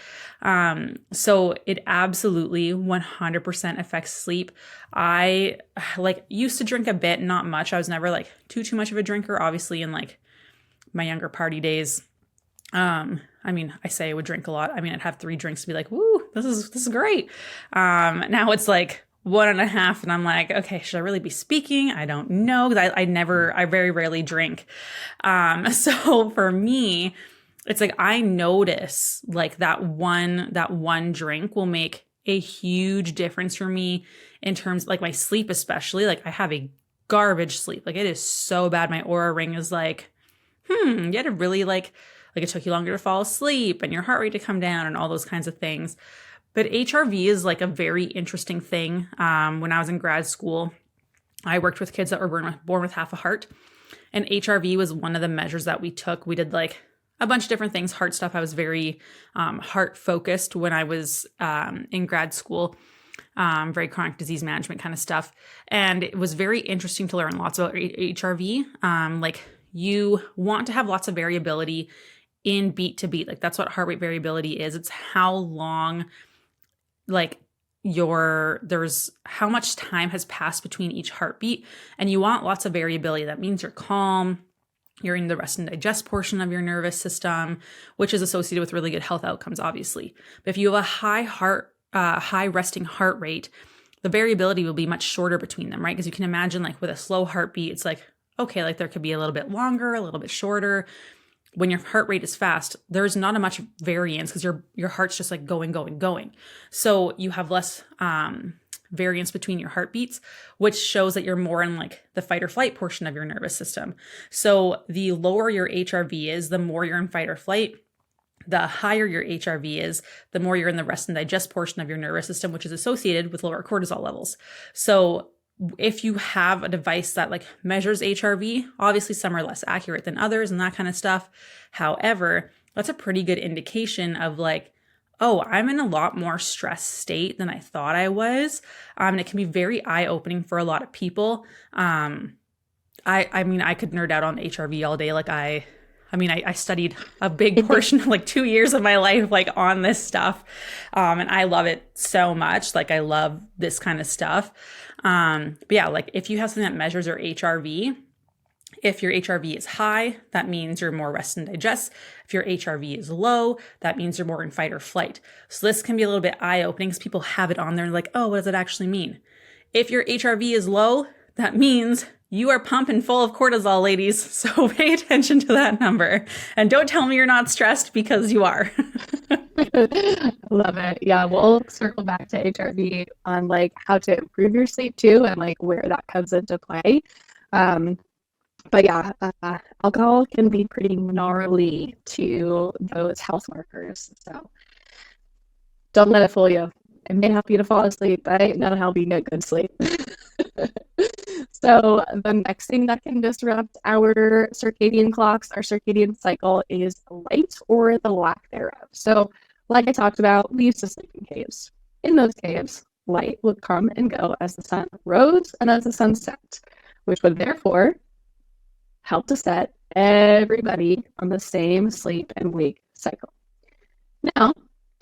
So it absolutely 100% affects sleep. I used to drink a bit, not much. I was never like too much of a drinker, obviously in like my younger party days. I say I would drink a lot. I'd have 3 drinks to be like, woo, this is great. Now it's like 1.5, and I'm like, okay, should I really be speaking? I don't know, because I very rarely drink. So for me, it's like I notice like that one drink will make a huge difference for me in terms like my sleep, especially. Like I have a garbage sleep. Like it is so bad. My Aura ring is like, you had to really like it took you longer to fall asleep and your heart rate to come down and all those kinds of things. But HRV is like a very interesting thing. When I was in grad school, I worked with kids that were born with half a heart, and HRV was one of the measures that we took. We did like a bunch of different things, heart stuff. I was very heart focused when I was in grad school, very chronic disease management kind of stuff. And it was very interesting to learn lots about HRV. Like you want to have lots of variability in beat to beat. Like that's what heart rate variability is. It's how long, like there's how much time has passed between each heartbeat. And you want lots of variability. That means you're calm, you're in the rest and digest portion of your nervous system, which is associated with really good health outcomes, obviously. But if you have a high resting heart rate, the variability will be much shorter between them, right? Because you can imagine like with a slow heartbeat, it's like, okay, like there could be a little bit longer, a little bit shorter. When your heart rate is fast, there's not a much variance because your heart's just like going. So you have less variance between your heartbeats, which shows that you're more in like the fight or flight portion of your nervous system. So the lower your HRV is, the more you're in fight or flight. The higher your HRV is, the more you're in the rest and digest portion of your nervous system, which is associated with lower cortisol levels. So if you have a device that like measures HRV, obviously some are less accurate than others and that kind of stuff. However, that's a pretty good indication of like, oh, I'm in a lot more stressed state than I thought I was. And it can be very eye-opening for a lot of people. I could nerd out on HRV all day. Like I studied a big portion of like 2 years of my life, like on this stuff. And I love it so much. Like I love this kind of stuff. But yeah, like if you have something that measures your HRV, if your HRV is high, that means you're more rest and digest. If your HRV is low, that means you're more in fight or flight. So this can be a little bit eye-opening because people have it on there and like, oh, what does it actually mean? If your HRV is low, that means you are pumping full of cortisol, ladies. So pay attention to that number. And don't tell me you're not stressed because you are. I love it. Yeah, we'll circle back to HRV on like how to improve your sleep too and like where that comes into play. But yeah, alcohol can be pretty gnarly to those health markers. So don't let it fool you. It may help you to fall asleep, but it ain't gonna help you get good sleep. So the next thing that can disrupt our circadian clocks, our circadian cycle, is light or the lack thereof. So like I talked about, we used to sleep in caves. In those caves, light would come and go as the sun rose and as the sun set, which would therefore help to set everybody on the same sleep and wake cycle. Now,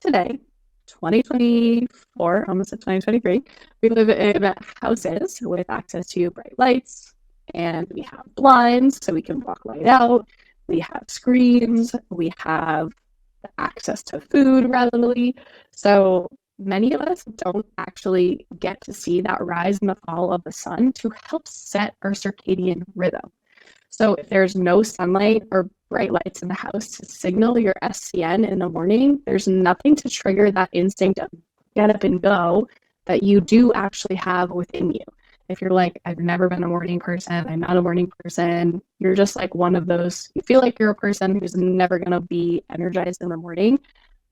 today, 2024, almost at 2023, we live in houses with access to bright lights, and we have blinds so we can block light out. We have screens. We have access to food readily. So many of us don't actually get to see that rise and the fall of the sun to help set our circadian rhythm. So if there's no sunlight or bright lights in the house to signal your SCN in the morning, there's nothing to trigger that instinct of get up and go that you do actually have within you. If you're like, I've never been a morning person, I'm not a morning person, you're just like one of those, you feel like you're a person who's never going to be energized in the morning,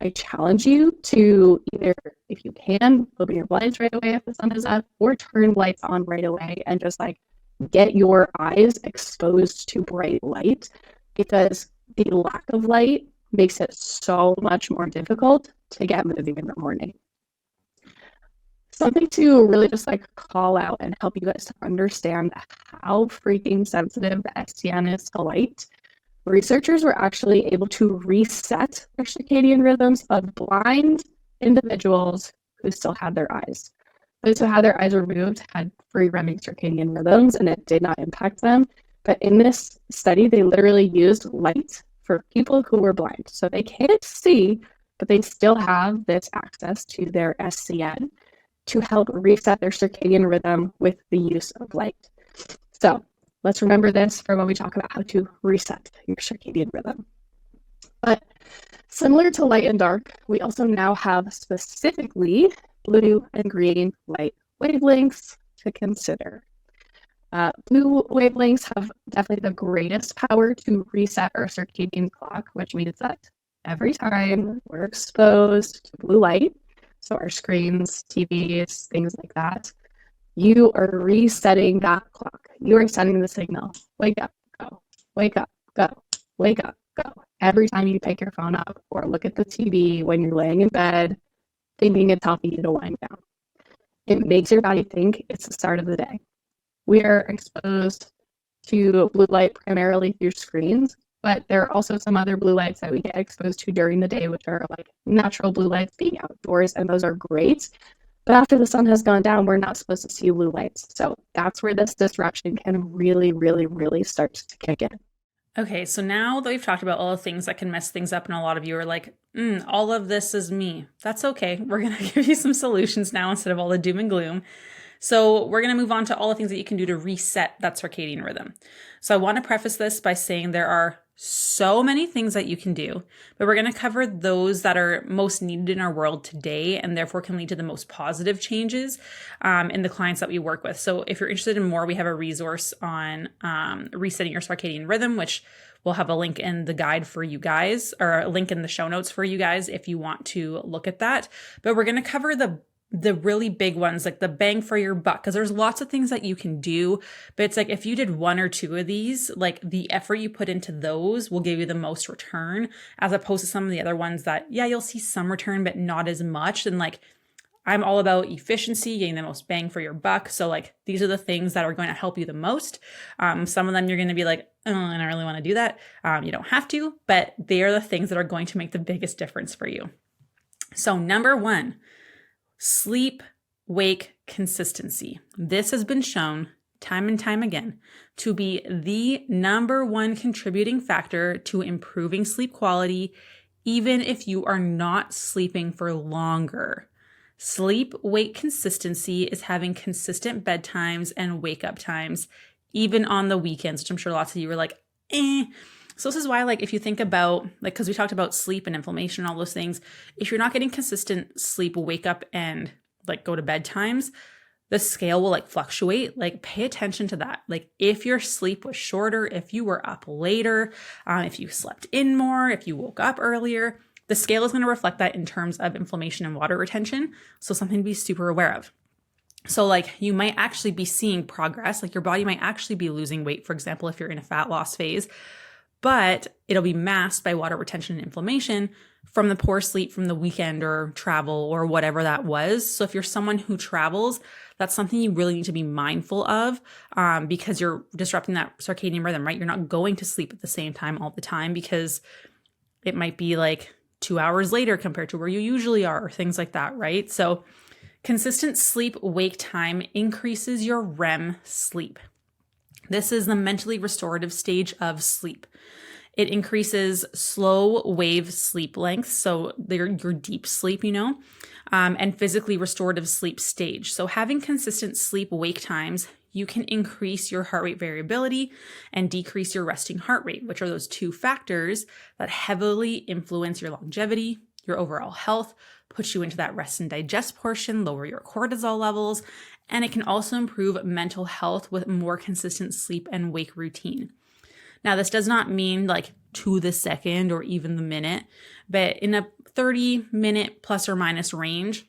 I challenge you to either, if you can, open your blinds right away if the sun is up, or turn lights on right away and just like get your eyes exposed to bright light, because the lack of light makes it so much more difficult to get moving in the morning. Something to really just like call out and help you guys to understand how freaking sensitive the STN is to light. Researchers were actually able to reset their circadian rhythms of blind individuals who still had their eyes. Those who had their eyes removed had free running circadian rhythms and it did not impact them. But in this study, they literally used light for people who were blind. So they can't see, but they still have this access to their SCN to help reset their circadian rhythm with the use of light. So let's remember this for when we talk about how to reset your circadian rhythm. But similar to light and dark, we also now have specifically blue and green light wavelengths to consider. Blue wavelengths have definitely the greatest power to reset our circadian clock, which means that every time we're exposed to blue light, so our screens, TVs, things like that, you are resetting that clock. You are sending the signal, wake up, go, wake up, go, wake up, go. Every time you pick your phone up or look at the TV when you're laying in bed, thinking it's helping you to wind down. It makes your body think it's the start of the day. We are exposed to blue light primarily through screens, but there are also some other blue lights that we get exposed to during the day, which are like natural blue lights being outdoors, and those are great. But after the sun has gone down, we're not supposed to see blue lights. So that's where this disruption can really, really, really start to kick in. Okay, so now that we've talked about all the things that can mess things up, and a lot of you are like, all of this is me. That's okay. We're going to give you some solutions now instead of all the doom and gloom. So we're going to move on to all the things that you can do to reset that circadian rhythm. So I want to preface this by saying there are so many things that you can do, but we're going to cover those that are most needed in our world today and therefore can lead to the most positive changes in the clients that we work with. So if you're interested in more, we have a resource on resetting your circadian rhythm, which we'll have a link in the guide for you guys, or a link in the show notes for you guys if you want to look at that. But we're going to cover the really big ones, like the bang for your buck, because there's lots of things that you can do, but it's like if you did one or two of these, like the effort you put into those will give you the most return, as opposed to some of the other ones that, yeah, you'll see some return, but not as much. And like, I'm all about efficiency, getting the most bang for your buck. So like, these are the things that are going to help you the most. Some of them you're going to be like, oh, I don't really want to do that. You don't have to, but they are the things that are going to make the biggest difference for you. So number one, sleep-wake consistency. This has been shown time and time again to be the number one contributing factor to improving sleep quality, even if you are not sleeping for longer. Sleep-wake consistency is having consistent bedtimes and wake-up times, even on the weekends, which I'm sure lots of you were like, So this is why, like, if you think about, like, because we talked about sleep and inflammation and all those things, if you're not getting consistent sleep, wake up and like go to bed times, the scale will like fluctuate. Like, pay attention to that. Like, if your sleep was shorter, if you were up later, if you slept in more, if you woke up earlier, the scale is going to reflect that in terms of inflammation and water retention. So something to be super aware of. So like, you might actually be seeing progress, like your body might actually be losing weight, for example, if you're in a fat loss phase, but it'll be masked by water retention and inflammation from the poor sleep from the weekend or travel or whatever that was. So if you're someone who travels, that's something you really need to be mindful of because you're disrupting that circadian rhythm, right? You're not going to sleep at the same time all the time because it might be like 2 hours later compared to where you usually are, or things like that, right? So consistent sleep-wake time increases your REM sleep. This is the mentally restorative stage of sleep. It increases slow wave sleep lengths, so your deep sleep, and physically restorative sleep stage. So having consistent sleep-wake times, you can increase your heart rate variability and decrease your resting heart rate, which are those two factors that heavily influence your longevity, your overall health, push you into that rest and digest portion, lower your cortisol levels, and it can also improve mental health with more consistent sleep and wake routine. Now, this does not mean like to the second or even the minute, but in a 30-minute plus or minus range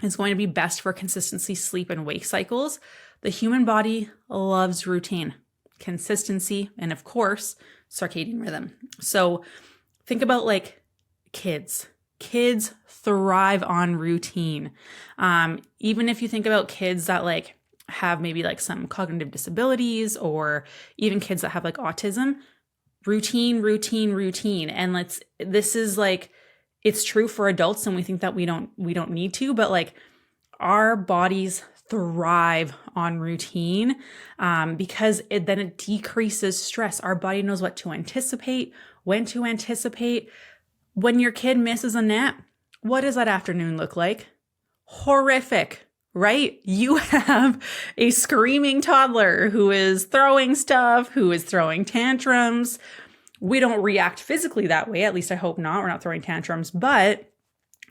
is going to be best for consistency, sleep, and wake cycles. The human body loves routine, consistency, and of course, circadian rhythm. So think about like kids. Kids thrive on routine. Even if you think about kids that like have maybe like some cognitive disabilities, or even kids that have like autism, routine, routine, routine. And this is like, it's true for adults, and we think that we don't need to, but like our bodies thrive on routine, because then it decreases stress. Our body knows what to anticipate, when to anticipate. When your kid misses a nap, what does that afternoon look like? Horrific, right? You have a screaming toddler who is throwing stuff, who is throwing tantrums. We don't react physically that way. At least I hope not. We're not throwing tantrums, but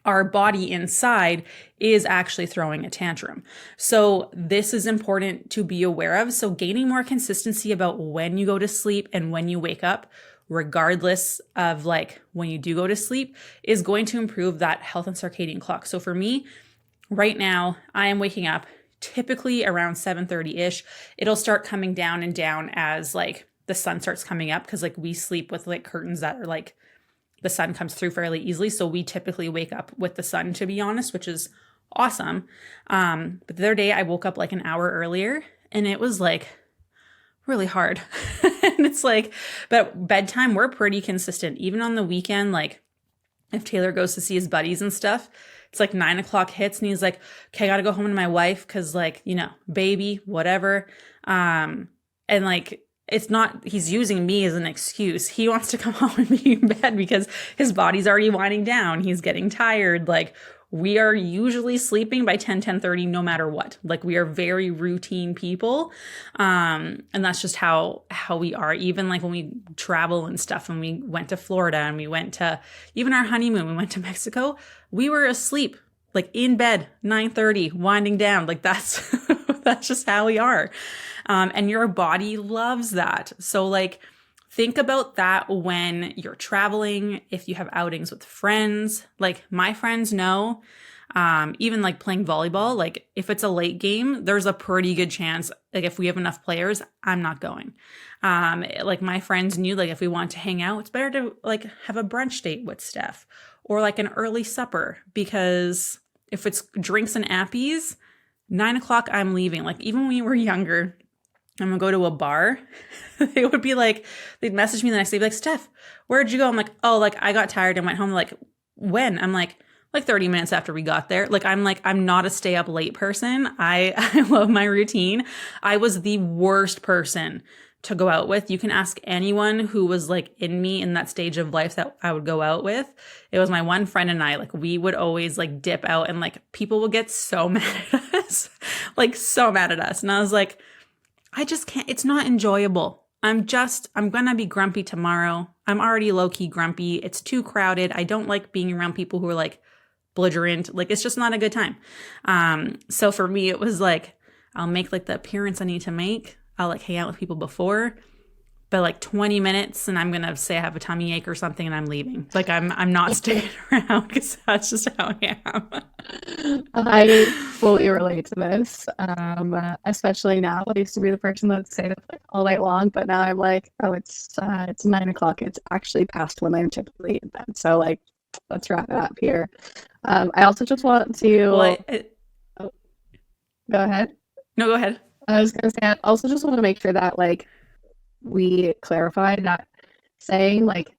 our body inside is actually throwing a tantrum. So this is important to be aware of. So gaining more consistency about when you go to sleep and when you wake up, regardless of like when you do go to sleep, is going to improve that health and circadian clock. So for me, right now, I am waking up typically around 7:30-ish. It'll start coming down and down as like the sun starts coming up, because like we sleep with like curtains that are like the sun comes through fairly easily. So we typically wake up with the sun, to be honest, which is awesome. But the other day I woke up like an hour earlier, and it was like really hard. And it's like, but bedtime, we're pretty consistent. Even on the weekend, like if Taylor goes to see his buddies and stuff, it's like 9 o'clock hits and he's like, okay, I gotta go home to my wife, because like, baby, whatever. And like, it's not, he's using me as an excuse. He wants to come home and be in bed because his body's already winding down. He's getting tired. Like, we are usually sleeping by 10:30, no matter what. Like, we are very routine people. And that's just how we are. Even like when we travel and stuff, and we went to Florida and we went to even our honeymoon, we went to Mexico, we were asleep, like in bed, 9:30, winding down. Like that's, that's just how we are. And your body loves that. So like, think about that when you're traveling, if you have outings with friends. Like my friends know, even like playing volleyball, like if it's a late game, there's a pretty good chance, like if we have enough players, I'm not going. Like my friends knew, like if we want to hang out, it's better to like have a brunch date with Steph, or like an early supper, because if it's drinks and appies, 9 o'clock, I'm leaving. Like even when we were younger, I'm gonna go to a bar. They would be like, they'd message me the next day, be like, Steph, where'd you go? I'm like, oh, like I got tired and went home. Like, when? I'm like 30 minutes after we got there. I'm not a stay up late person. I love my routine. I was the worst person to go out with. You can ask anyone who was like in me in that stage of life that I would go out with. It was my one friend and I, like we would always like dip out, and like people would get so mad at us, like so mad at us. And I was like, I just can't, it's not enjoyable. I'm going to be grumpy tomorrow. I'm already low-key grumpy. It's too crowded. I don't like being around people who are like belligerent. Like it's just not a good time. So for me, it was like, I'll make like the appearance I need to make. I'll like hang out with people before, but like 20 minutes and I'm going to say I have a tummy ache or something and I'm leaving. Like I'm not staying around, because that's just how I am. I fully relate to this, especially now. I used to be the person that would say that like all night long, but now I'm like, oh, it's 9 o'clock. It's actually past when I'm typically in bed. So like, let's wrap it up here. I also just want to. Well, oh, go ahead. No, go ahead. I was gonna say, I also just want to make sure that like we clarify that saying like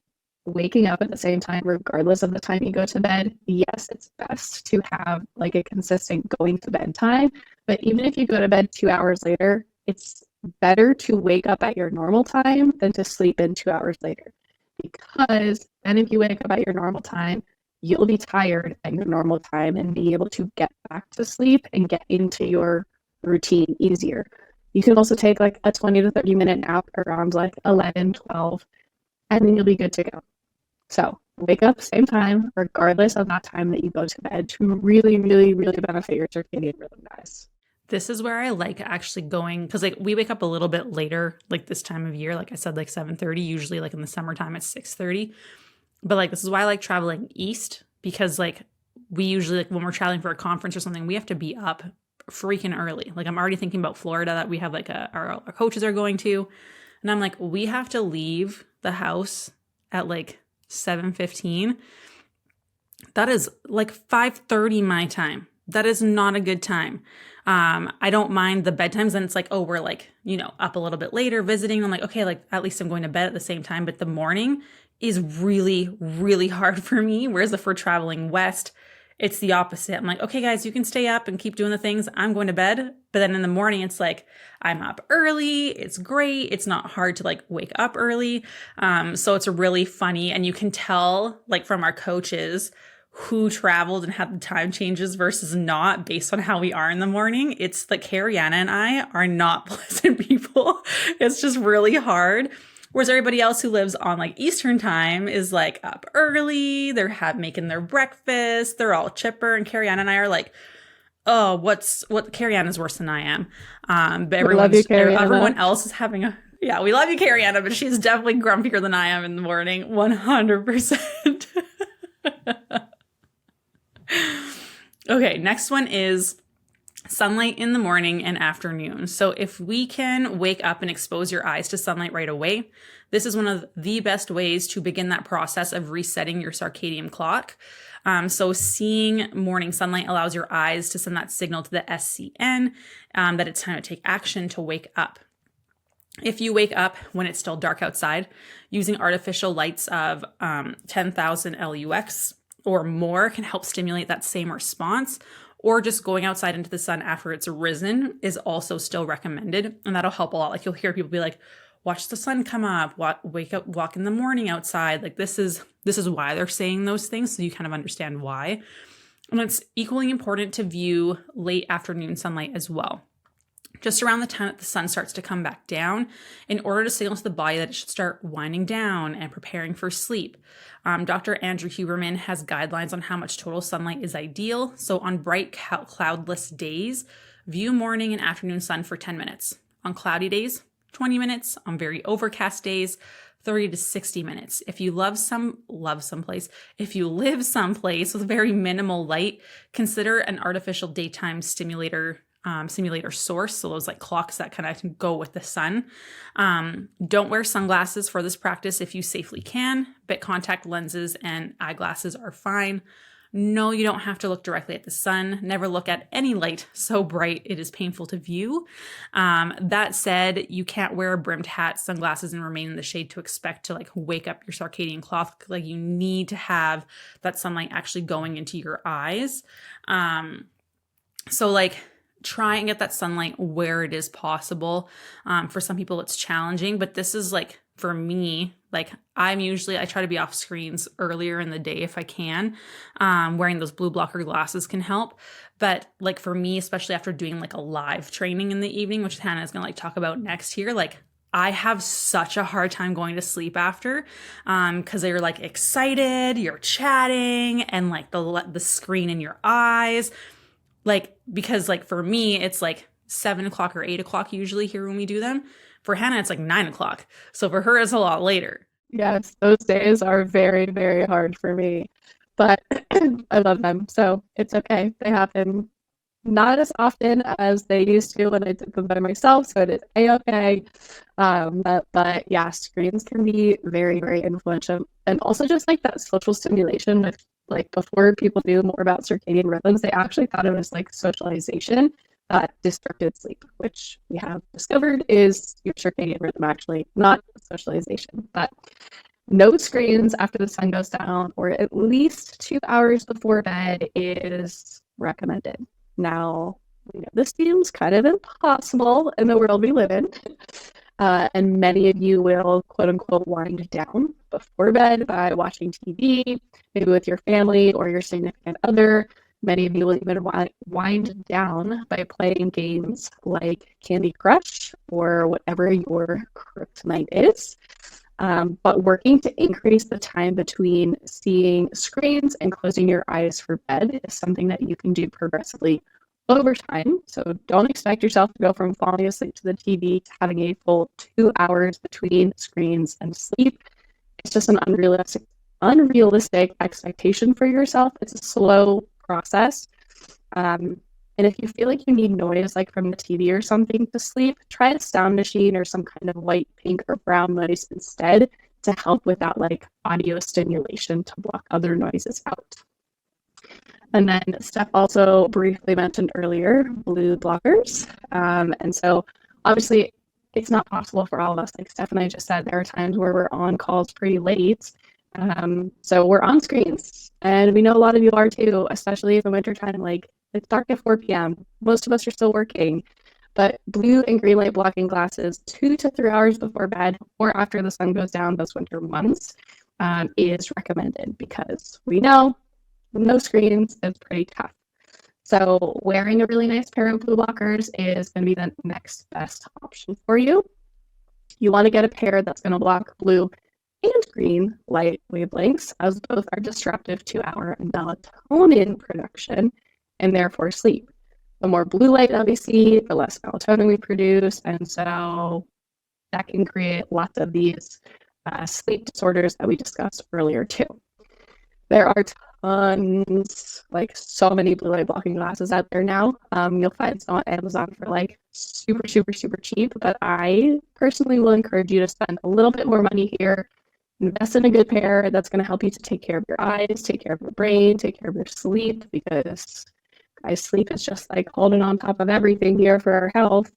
waking up at the same time, regardless of the time you go to bed, yes, it's best to have like a consistent going to bed time. But even if you go to bed 2 hours later, it's better to wake up at your normal time than to sleep in 2 hours later. Because then if you wake up at your normal time, you'll be tired at your normal time and be able to get back to sleep and get into your routine easier. You can also take like a 20 to 30 minute nap around like 11, 12, and then you'll be good to go. So wake up same time, regardless of that time that you go to bed, to really, really, really benefit your circadian rhythm, guys. This is where I like actually going, because like we wake up a little bit later, like this time of year, like I said, like 7:30, usually like in the summertime it's 6:30. But like this is why I like traveling east, because like we usually, like when we're traveling for a conference or something, we have to be up freaking early. Like I'm already thinking about Florida that we have like our coaches are going to, and I'm like, we have to leave the house at like 7:15. That is like 5:30 my time. That is not a good time. I don't mind the bedtimes, and it's like, oh, we're like, up a little bit later visiting. I'm like, okay, like at least I'm going to bed at the same time. But the morning is really, really hard for me. Whereas if we're traveling west, it's the opposite. I'm like, okay, guys, you can stay up and keep doing the things. I'm going to bed. But then in the morning, it's like, I'm up early. It's great. It's not hard to like wake up early. So it's really funny. And you can tell like from our coaches who traveled and had the time changes versus not based on how we are in the morning. It's like Ariana and I are not pleasant people. It's just really hard. Whereas everybody else who lives on like Eastern time is like up early, they're making their breakfast, they're all chipper. And Ariana and I are like, oh, what Ariana's worse than I am. But everyone else is having yeah, we love you, Ariana, but she's definitely grumpier than I am in the morning, 100%. Okay, next one is sunlight in the morning and afternoon. So if we can wake up and expose your eyes to sunlight right away, this is one of the best ways to begin that process of resetting your circadian clock. So seeing morning sunlight allows your eyes to send that signal to the SCN that it's time to take action to wake up. If you wake up when it's still dark outside, using artificial lights of 10,000 LUX or more can help stimulate that same response, or just going outside into the sun after it's risen is also still recommended. And that'll help a lot. Like you'll hear people be like, watch the sun come up, wake up, walk in the morning outside. Like this is why they're saying those things. So you kind of understand why. And it's equally important to view late afternoon sunlight as well. Just around the time that the sun starts to come back down, in order to signal to the body that it should start winding down and preparing for sleep. Dr. Andrew Huberman has guidelines on how much total sunlight is ideal. So on bright cloudless days, view morning and afternoon sun for 10 minutes. On cloudy days, 20 minutes. On very overcast days, 30 to 60 minutes. If you live someplace with very minimal light, consider an artificial daytime simulator source. So those like clocks that kind of go with the sun. Don't wear sunglasses for this practice if you safely can, but contact lenses and eyeglasses are fine. No, you don't have to look directly at the sun. Never look at any light so bright it is painful to view. That said, you can't wear a brimmed hat, sunglasses, and remain in the shade to expect to like wake up your circadian clock. Like you need to have that sunlight actually going into your eyes. So like, try and get that sunlight where it is possible. For some people, it's challenging, but this is like, for me, like I try to be off screens earlier in the day if I can. Wearing those blue blocker glasses can help. But like for me, especially after doing like a live training in the evening, which Hannah is going to like talk about next here, like I have such a hard time going to sleep after, because you're like excited, you're chatting, and like the screen in your eyes. Like, because like for me, it's like 7 o'clock or 8 o'clock usually here when we do them. For Hannah, it's like 9 o'clock. So for her, it's a lot later. Yes, those days are very, very hard for me, but I love them. So it's okay. They happen not as often as they used to when I did them by myself. So it is a-okay. But yeah, screens can be very, very influential. And also just like that social stimulation with like before people knew more about circadian rhythms, they actually thought it was like socialization that disrupted sleep, which we have discovered is your circadian rhythm, actually, not socialization. But no screens after the sun goes down, or at least 2 hours before bed is recommended. Now, we know this seems kind of impossible in the world we live in. And many of you will, quote unquote, wind down before bed by watching TV, maybe with your family or your significant other. Many of you will even wind down by playing games like Candy Crush or whatever your kryptonite is. But working to increase the time between seeing screens and closing your eyes for bed is something that you can do progressively over time. So don't expect yourself to go from falling asleep to the TV to having a full 2 hours between screens and sleep. It's just an unrealistic expectation for yourself. It's a slow process. And if you feel like you need noise, like from the TV or something to sleep, try a sound machine or some kind of white, pink, or brown noise instead to help with that like audio stimulation to block other noises out. And then Steph also briefly mentioned earlier blue blockers. And so obviously it's not possible for all of us. Like Steph and I just said, there are times where we're on calls pretty late. So we're on screens, and we know a lot of you are too, especially in the wintertime. Like it's dark at 4 p.m. Most of us are still working. But blue and green light blocking glasses 2 to 3 hours before bed or after the sun goes down those winter months is recommended, because we know no screens is pretty tough. So wearing a really nice pair of blue blockers is going to be the next best option for you. You want to get a pair that's going to block blue and green light wavelengths, as both are disruptive to our melatonin production and therefore sleep. The more blue light that we see, the less melatonin we produce, and so that can create lots of these sleep disorders that we discussed earlier too. There are tons, like so many blue light blocking glasses out there now. You'll find some on Amazon for like super, super, super cheap, but I personally will encourage you to spend a little bit more money here. Invest in a good pair that's going to help you to take care of your eyes, take care of your brain, take care of your sleep, because guys, sleep is just like holding on top of everything here for our health.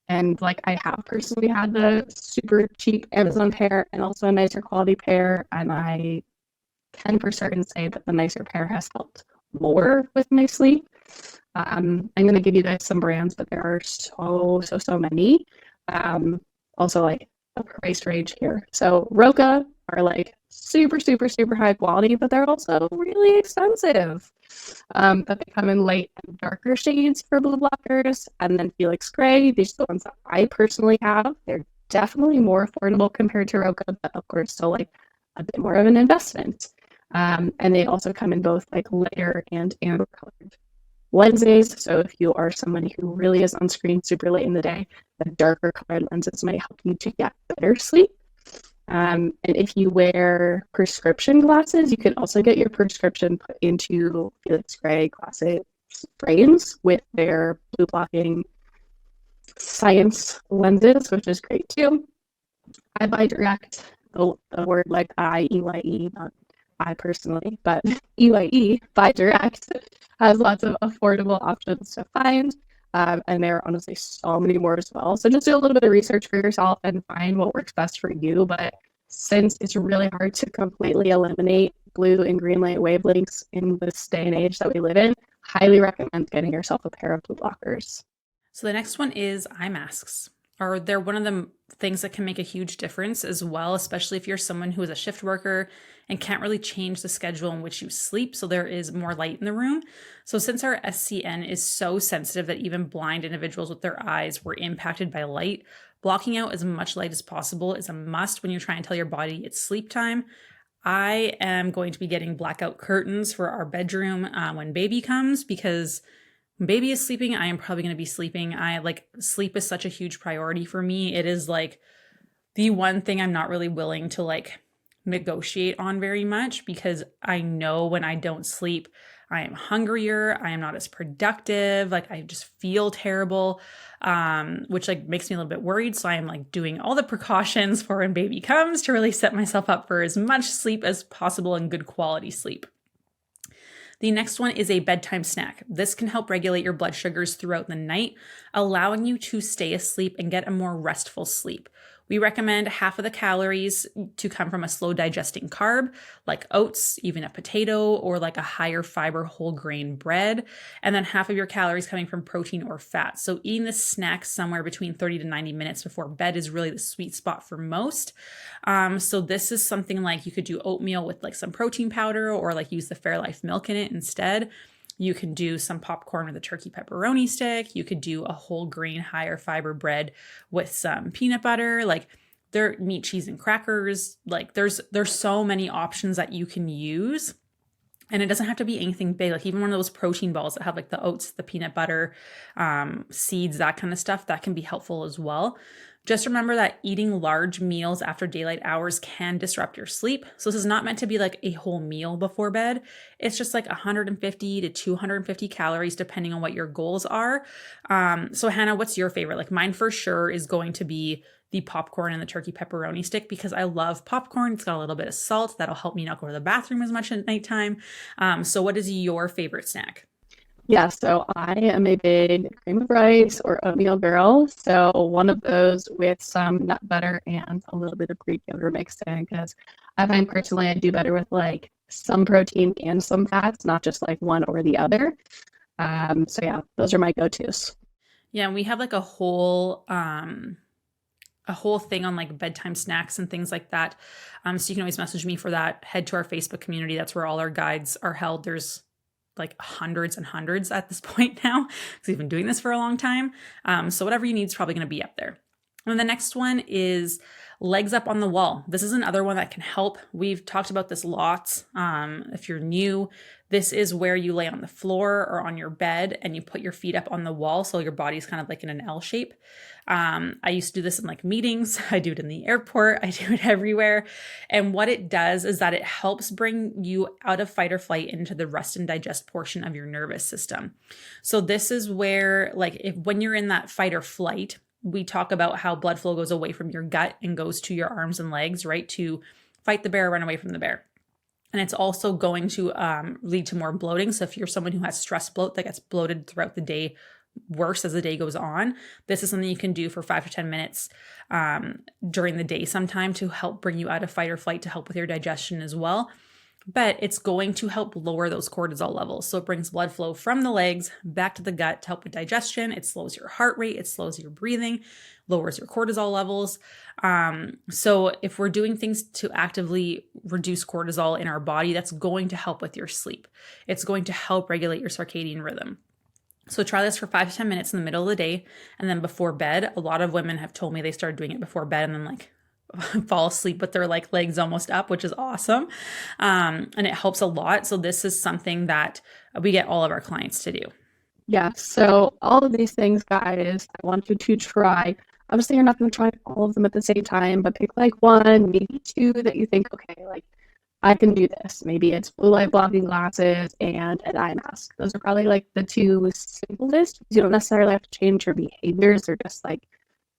And like I have personally had the super cheap Amazon pair and also a nicer quality pair, and I can for certain say that the nicer pair has helped more with my sleep. I'm going to give you guys some brands, but there are so many. Also, like a price range here. So Roca are like super, super, super high quality, but they're also really expensive. But they come in light and darker shades for blue blockers. And then Felix Gray, these are the ones that I personally have. They're definitely more affordable compared to Roca, but of course still like a bit more of an investment. And they also come in both like lighter and amber colored lenses. So if you are somebody who really is on screen super late in the day, the darker colored lenses might help you to get better sleep. And if you wear prescription glasses, you can also get your prescription put into Felix Gray glasses frames with their blue blocking science lenses, which is great too. I buy direct, the word like I-E-Y-E, not I personally, but EYE buy direct has lots of affordable options to find. And there are honestly so many more as well. So just do a little bit of research for yourself and find what works best for you. But since it's really hard to completely eliminate blue and green light wavelengths in this day and age that we live in, highly recommend getting yourself a pair of blue blockers. So the next one is eye masks. They're one of the things that can make a huge difference as well, especially if you're someone who is a shift worker and can't really change the schedule in which you sleep. So there is more light in the room. So since our SCN is so sensitive that even blind individuals with their eyes were impacted by light, blocking out as much light as possible is a must when you're trying to tell your body it's sleep time. I am going to be getting blackout curtains for our bedroom when baby comes, because when baby is sleeping, I am probably going to be sleeping. Sleep is such a huge priority for me. It is like the one thing I'm not really willing to like negotiate on very much, because I know when I don't sleep, I am hungrier. I am not as productive. Like I just feel terrible, which like makes me a little bit worried. So I am like doing all the precautions for when baby comes to really set myself up for as much sleep as possible and good quality sleep. The next one is a bedtime snack. This can help regulate your blood sugars throughout the night, allowing you to stay asleep and get a more restful sleep. We recommend half of the calories to come from a slow digesting carb, like oats, even a potato, or like a higher fiber whole grain bread. And then half of your calories coming from protein or fat. So eating this snack somewhere between 30 to 90 minutes before bed is really the sweet spot for most. So this is something like you could do oatmeal with like some protein powder, or like use the Fairlife milk in it instead. You can do some popcorn with a turkey pepperoni stick. You could do a whole grain higher fiber bread with some peanut butter, like there meat, cheese, and crackers. Like there's so many options that you can use. And it doesn't have to be anything big, like even one of those protein balls that have like the oats, the peanut butter, seeds, that kind of stuff, that can be helpful as well. Just remember that eating large meals after daylight hours can disrupt your sleep. So this is not meant to be like a whole meal before bed. It's just like 150 to 250 calories, depending on what your goals are. So Hannah, what's your favorite? Like mine for sure is going to be the popcorn and the turkey pepperoni stick because I love popcorn. It's got a little bit of salt. That'll help me not go to the bathroom as much at nighttime. So what is your favorite snack? Yeah, so I am a big cream of rice or oatmeal girl. So one of those with some nut butter and a little bit of Greek yogurt mixed in, because I find personally I do better with like some protein and some fats, not just like one or the other. So yeah, those are my go-tos. Yeah, and we have like a whole thing on like bedtime snacks and things like that. So you can always message me for that. Head to our Facebook community. That's where all our guides are held. There's like hundreds and hundreds at this point now because we've been doing this for a long time. So whatever you need is probably going to be up there. And the next one is legs up on the wall. This is another one that can help. We've talked about this lots. If you're new, this is where you lay on the floor or on your bed and you put your feet up on the wall. So your body's kind of like in an L shape. I used to do this in like meetings. I do it in the airport. I do it everywhere. And what it does is that it helps bring you out of fight or flight into the rest and digest portion of your nervous system. So this is where like when you're in that fight or flight, we talk about how blood flow goes away from your gut and goes to your arms and legs, right? To fight the bear, run away from the bear. And it's also going to lead to more bloating. So if you're someone who has stress bloat that gets bloated throughout the day, worse as the day goes on, this is something you can do for 5 to 10 minutes during the day sometime to help bring you out of fight or flight, to help with your digestion as well. But it's going to help lower those cortisol levels. So it brings blood flow from the legs back to the gut to help with digestion. It slows your heart rate. It slows your breathing, lowers your cortisol levels. So if we're doing things to actively reduce cortisol in our body, that's going to help with your sleep. It's going to help regulate your circadian rhythm. So try this for 5 to 10 minutes in the middle of the day. And then before bed, a lot of women have told me they started doing it before bed and then like fall asleep with their like legs almost up, which is awesome. And it helps a lot. So this is something that we get all of our clients to do. Yeah, so all of these things, guys, I want you to try. Obviously, you're not going to try all of them at the same time, but pick like one, maybe two that you think, okay, like I can do this. Maybe it's blue light blocking glasses and an eye mask. Those are probably like the two simplest. You don't necessarily have to change your behaviors. They're just like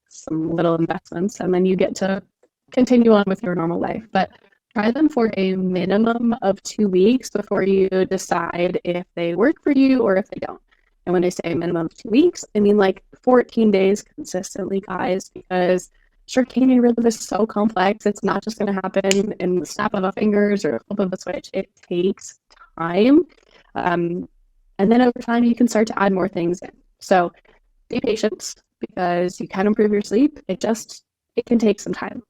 some little investments, and then you get to continue on with your normal life. But try them for a minimum of 2 weeks before you decide if they work for you or if they don't. And when I say minimum of 2 weeks, I mean like 14 days consistently, guys, because circadian rhythm is so complex. It's not just going to happen in the snap of a fingers or a flip of a switch. It takes time. And then over time, you can start to add more things in. So be patient because you can improve your sleep. It can take some time.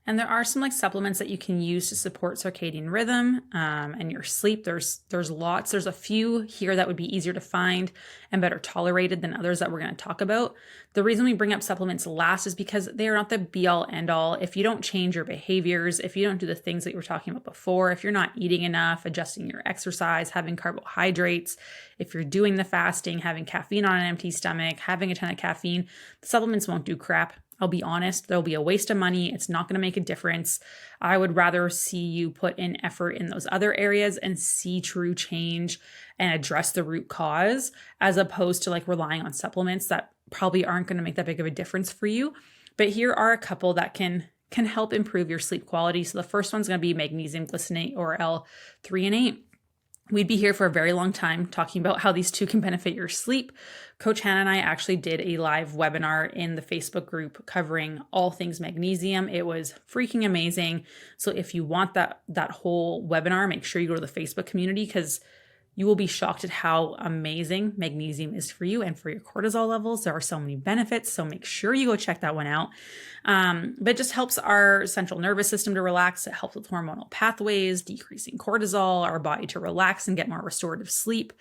And there are some like supplements that you can use to support circadian rhythm and your sleep. There's lots. There's a few here that would be easier to find and better tolerated than others that we're going to talk about. The reason we bring up supplements last is because they are not the be all end all. If you don't change your behaviors, if you don't do the things that you were talking about before, if you're not eating enough, adjusting your exercise, having carbohydrates, if you're doing the fasting, having caffeine on an empty stomach, having a ton of caffeine, the supplements won't do crap. I'll be honest, there'll be a waste of money. It's not going to make a difference. I would rather see you put in effort in those other areas and see true change and address the root cause, as opposed to like relying on supplements that probably aren't going to make that big of a difference for you. But here are a couple that can help improve your sleep quality. So the first one's going to be magnesium glycinate, or L-threonate. We'd be here for a very long time talking about how these two can benefit your sleep. Coach Hannah and I actually did a live webinar in the Facebook group covering all things magnesium. It was freaking amazing. So if you want that whole webinar, make sure you go to the Facebook community, because you will be shocked at how amazing magnesium is for you and for your cortisol levels. There are so many benefits, so make sure you go check that one out. But it just helps our central nervous system to relax. It helps with hormonal pathways, decreasing cortisol, our body to relax and get more restorative sleep.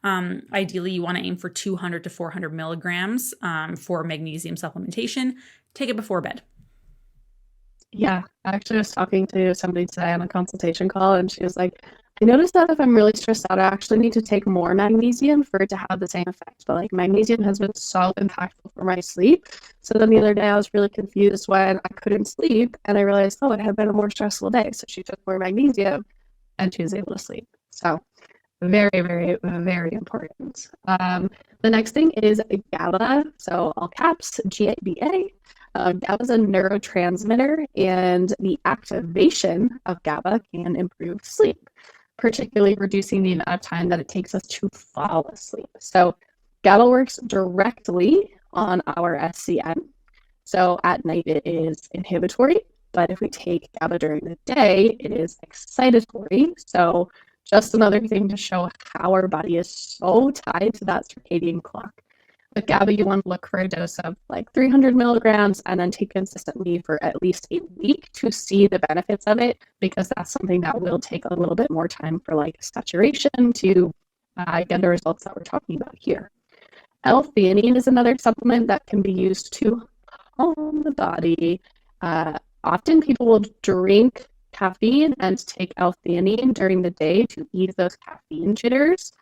Ideally, you want to aim for 200 to 400 milligrams for magnesium supplementation. Take it before bed. Yeah, I actually was talking to somebody today on a consultation call, and she was like, I noticed that if I'm really stressed out, I actually need to take more magnesium for it to have the same effect. But like magnesium has been so impactful for my sleep. So then the other day I was really confused when I couldn't sleep, and I realized, oh, it had been a more stressful day. So she took more magnesium and she was able to sleep. So very, very, very important. The next thing is GABA. So all caps, GABA. GABA is a neurotransmitter, and the activation of GABA can improve sleep, particularly reducing the amount of time that it takes us to fall asleep. So GABA works directly on our SCN. So at night it is inhibitory, but if we take GABA during the day, it is excitatory. So just another thing to show how our body is so tied to that circadian clock. With GABA, you want to look for a dose of like 300 milligrams and then take consistently for at least a week to see the benefits of it, because that's something that will take a little bit more time for like saturation to get the results that we're talking about here. L-theanine is another supplement that can be used to calm the body. Often people will drink caffeine and take L-theanine during the day to ease those caffeine jitters.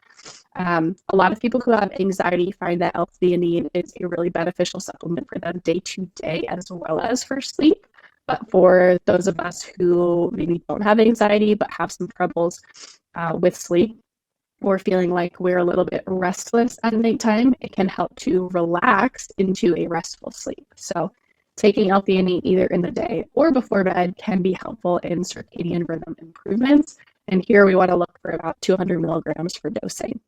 A lot of people who have anxiety find that L-theanine is a really beneficial supplement for them day to day as well as for sleep. But for those of us who maybe don't have anxiety but have some troubles with sleep, or feeling like we're a little bit restless at nighttime, it can help to relax into a restful sleep. So taking L-theanine either in the day or before bed can be helpful in circadian rhythm improvements. And here we want to look for about 200 milligrams for dosing.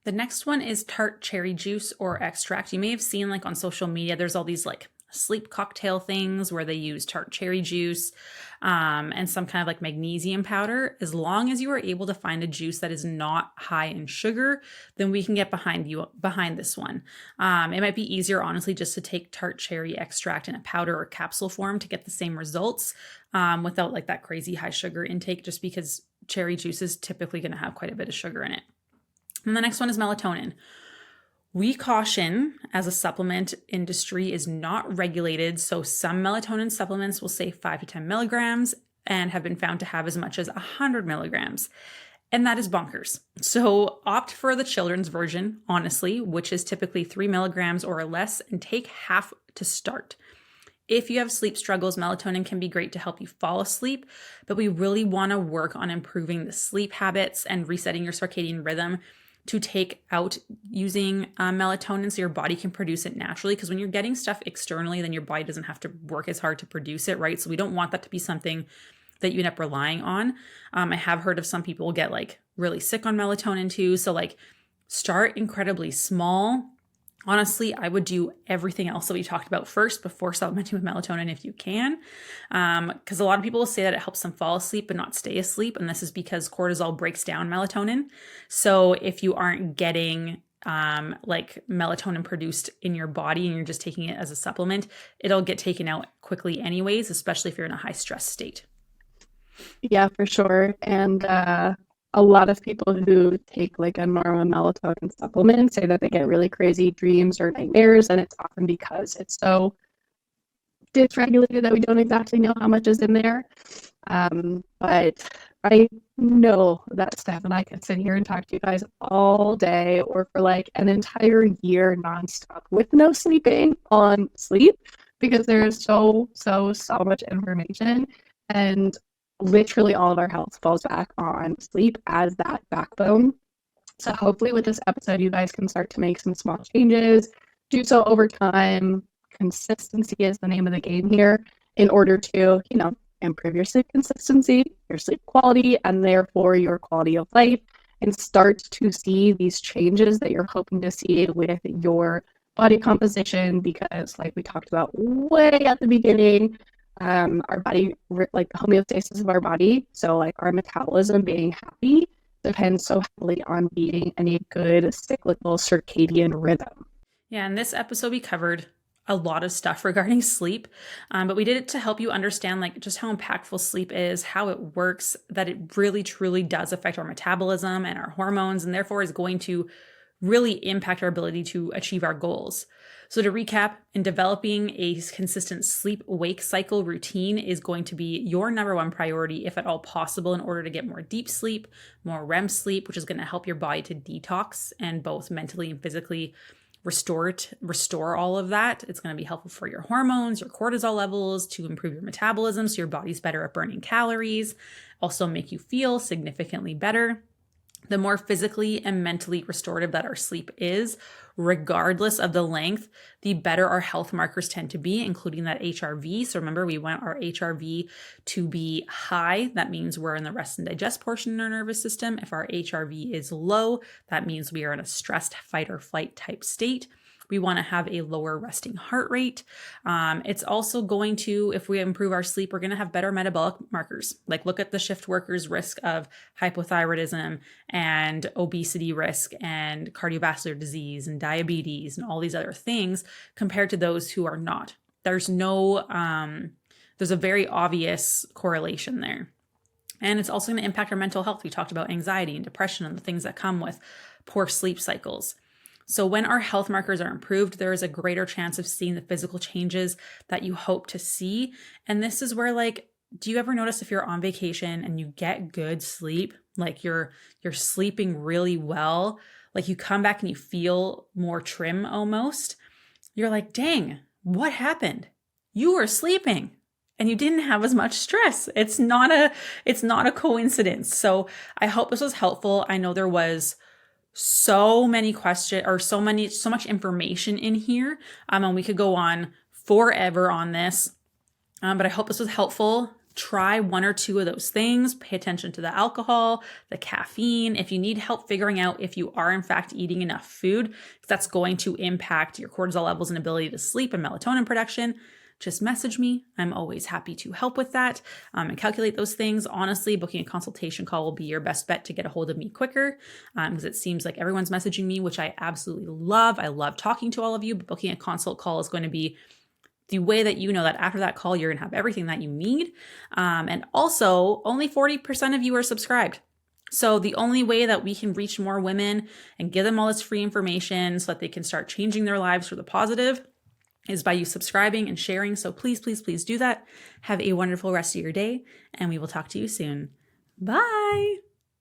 The next one is tart cherry juice or extract. You may have seen like on social media, there's all these like sleep cocktail things where they use tart cherry juice and some kind of like magnesium powder. As long as you are able to find a juice that is not high in sugar, then we can get behind this one. It might be easier, honestly, just to take tart cherry extract in a powder or capsule form to get the same results without like that crazy high sugar intake, just because cherry juice is typically going to have quite a bit of sugar in it. And the next one is melatonin. We caution, as a supplement industry is not regulated, so some melatonin supplements will say 5 to 10 milligrams and have been found to have as much as 100 milligrams. And that is bonkers. So opt for the children's version, honestly, which is typically 3 milligrams or less, and take half to start. If you have sleep struggles, melatonin can be great to help you fall asleep, but we really want to work on improving the sleep habits and resetting your circadian rhythm to take out using melatonin so your body can produce it naturally. Because when you're getting stuff externally, then your body doesn't have to work as hard to produce it, right? So we don't want that to be something that you end up relying on. I have heard of some people get like really sick on melatonin too. So like start incredibly small. Honestly, I would do everything else that we talked about first before supplementing with melatonin if you can. Because a lot of people will say that it helps them fall asleep but not stay asleep. And this is because cortisol breaks down melatonin. So if you aren't getting like melatonin produced in your body and you're just taking it as a supplement, it'll get taken out quickly anyways, especially if you're in a high stress state. Yeah, for sure. And a lot of people who take like a normal melatonin supplement say that they get really crazy dreams or nightmares, and it's often because it's so dysregulated that we don't exactly know how much is in there. But I know that Steph and I could sit here and talk to you guys all day or for like an entire year nonstop with no sleeping on sleep, because there's so much information, and literally all of our health falls back on sleep as that backbone. So hopefully with this episode, you guys can start to make some small changes, do so over time. Consistency is the name of the game here in order to, improve your sleep consistency, your sleep quality, and therefore your quality of life, and start to see these changes that you're hoping to see with your body composition. Because like we talked about way at the beginning, our body, like the homeostasis of our body, so like our metabolism being happy, depends so heavily on being in a good cyclical circadian rhythm. Yeah, in this episode we covered a lot of stuff regarding sleep, but we did it to help you understand like just how impactful sleep is, how it works, that it really truly does affect our metabolism and our hormones, and therefore is going to really impact our ability to achieve our goals. So to recap, in developing a consistent sleep-wake cycle routine is going to be your number one priority, if at all possible, in order to get more deep sleep, more REM sleep, which is going to help your body to detox and both mentally and physically restore all of that. It's going to be helpful for your hormones, your cortisol levels, to improve your metabolism so your body's better at burning calories, also make you feel significantly better. The more physically and mentally restorative that our sleep is, regardless of the length, the better our health markers tend to be, including that HRV. So remember, we want our HRV to be high. That means we're in the rest and digest portion of our nervous system. If our HRV is low, that means we are in a stressed fight or flight type state. We want to have a lower resting heart rate. It's also going to, if we improve our sleep, we're going to have better metabolic markers. Like look at the shift workers' risk of hypothyroidism and obesity risk and cardiovascular disease and diabetes and all these other things compared to those who are not. There's a very obvious correlation there. And it's also going to impact our mental health. We talked about anxiety and depression and the things that come with poor sleep cycles. So when our health markers are improved, there is a greater chance of seeing the physical changes that you hope to see. And this is where, like, do you ever notice if you're on vacation and you get good sleep, like you're sleeping really well, like you come back and you feel more trim almost? You're like, dang, what happened? You were sleeping and you didn't have as much stress. It's not a coincidence. So I hope this was helpful. I know there was so many questions or so much information in here. And we could go on forever on this. But I hope this was helpful. Try one or two of those things. Pay attention to the alcohol, the caffeine. If you need help figuring out if you are in fact eating enough food, that's going to impact your cortisol levels and ability to sleep and melatonin production, just message me. I'm always happy to help with that and calculate those things. Honestly, booking a consultation call will be your best bet to get a hold of me quicker because it seems like everyone's messaging me, which I absolutely love. I love talking to all of you, but booking a consult call is going to be the way that you know that after that call, you're going to have everything that you need. And also, only 40% of you are subscribed. So the only way that we can reach more women and give them all this free information so that they can start changing their lives for the positive is by you subscribing and sharing. So please, please, please do that. Have a wonderful rest of your day, and we will talk to you soon. Bye.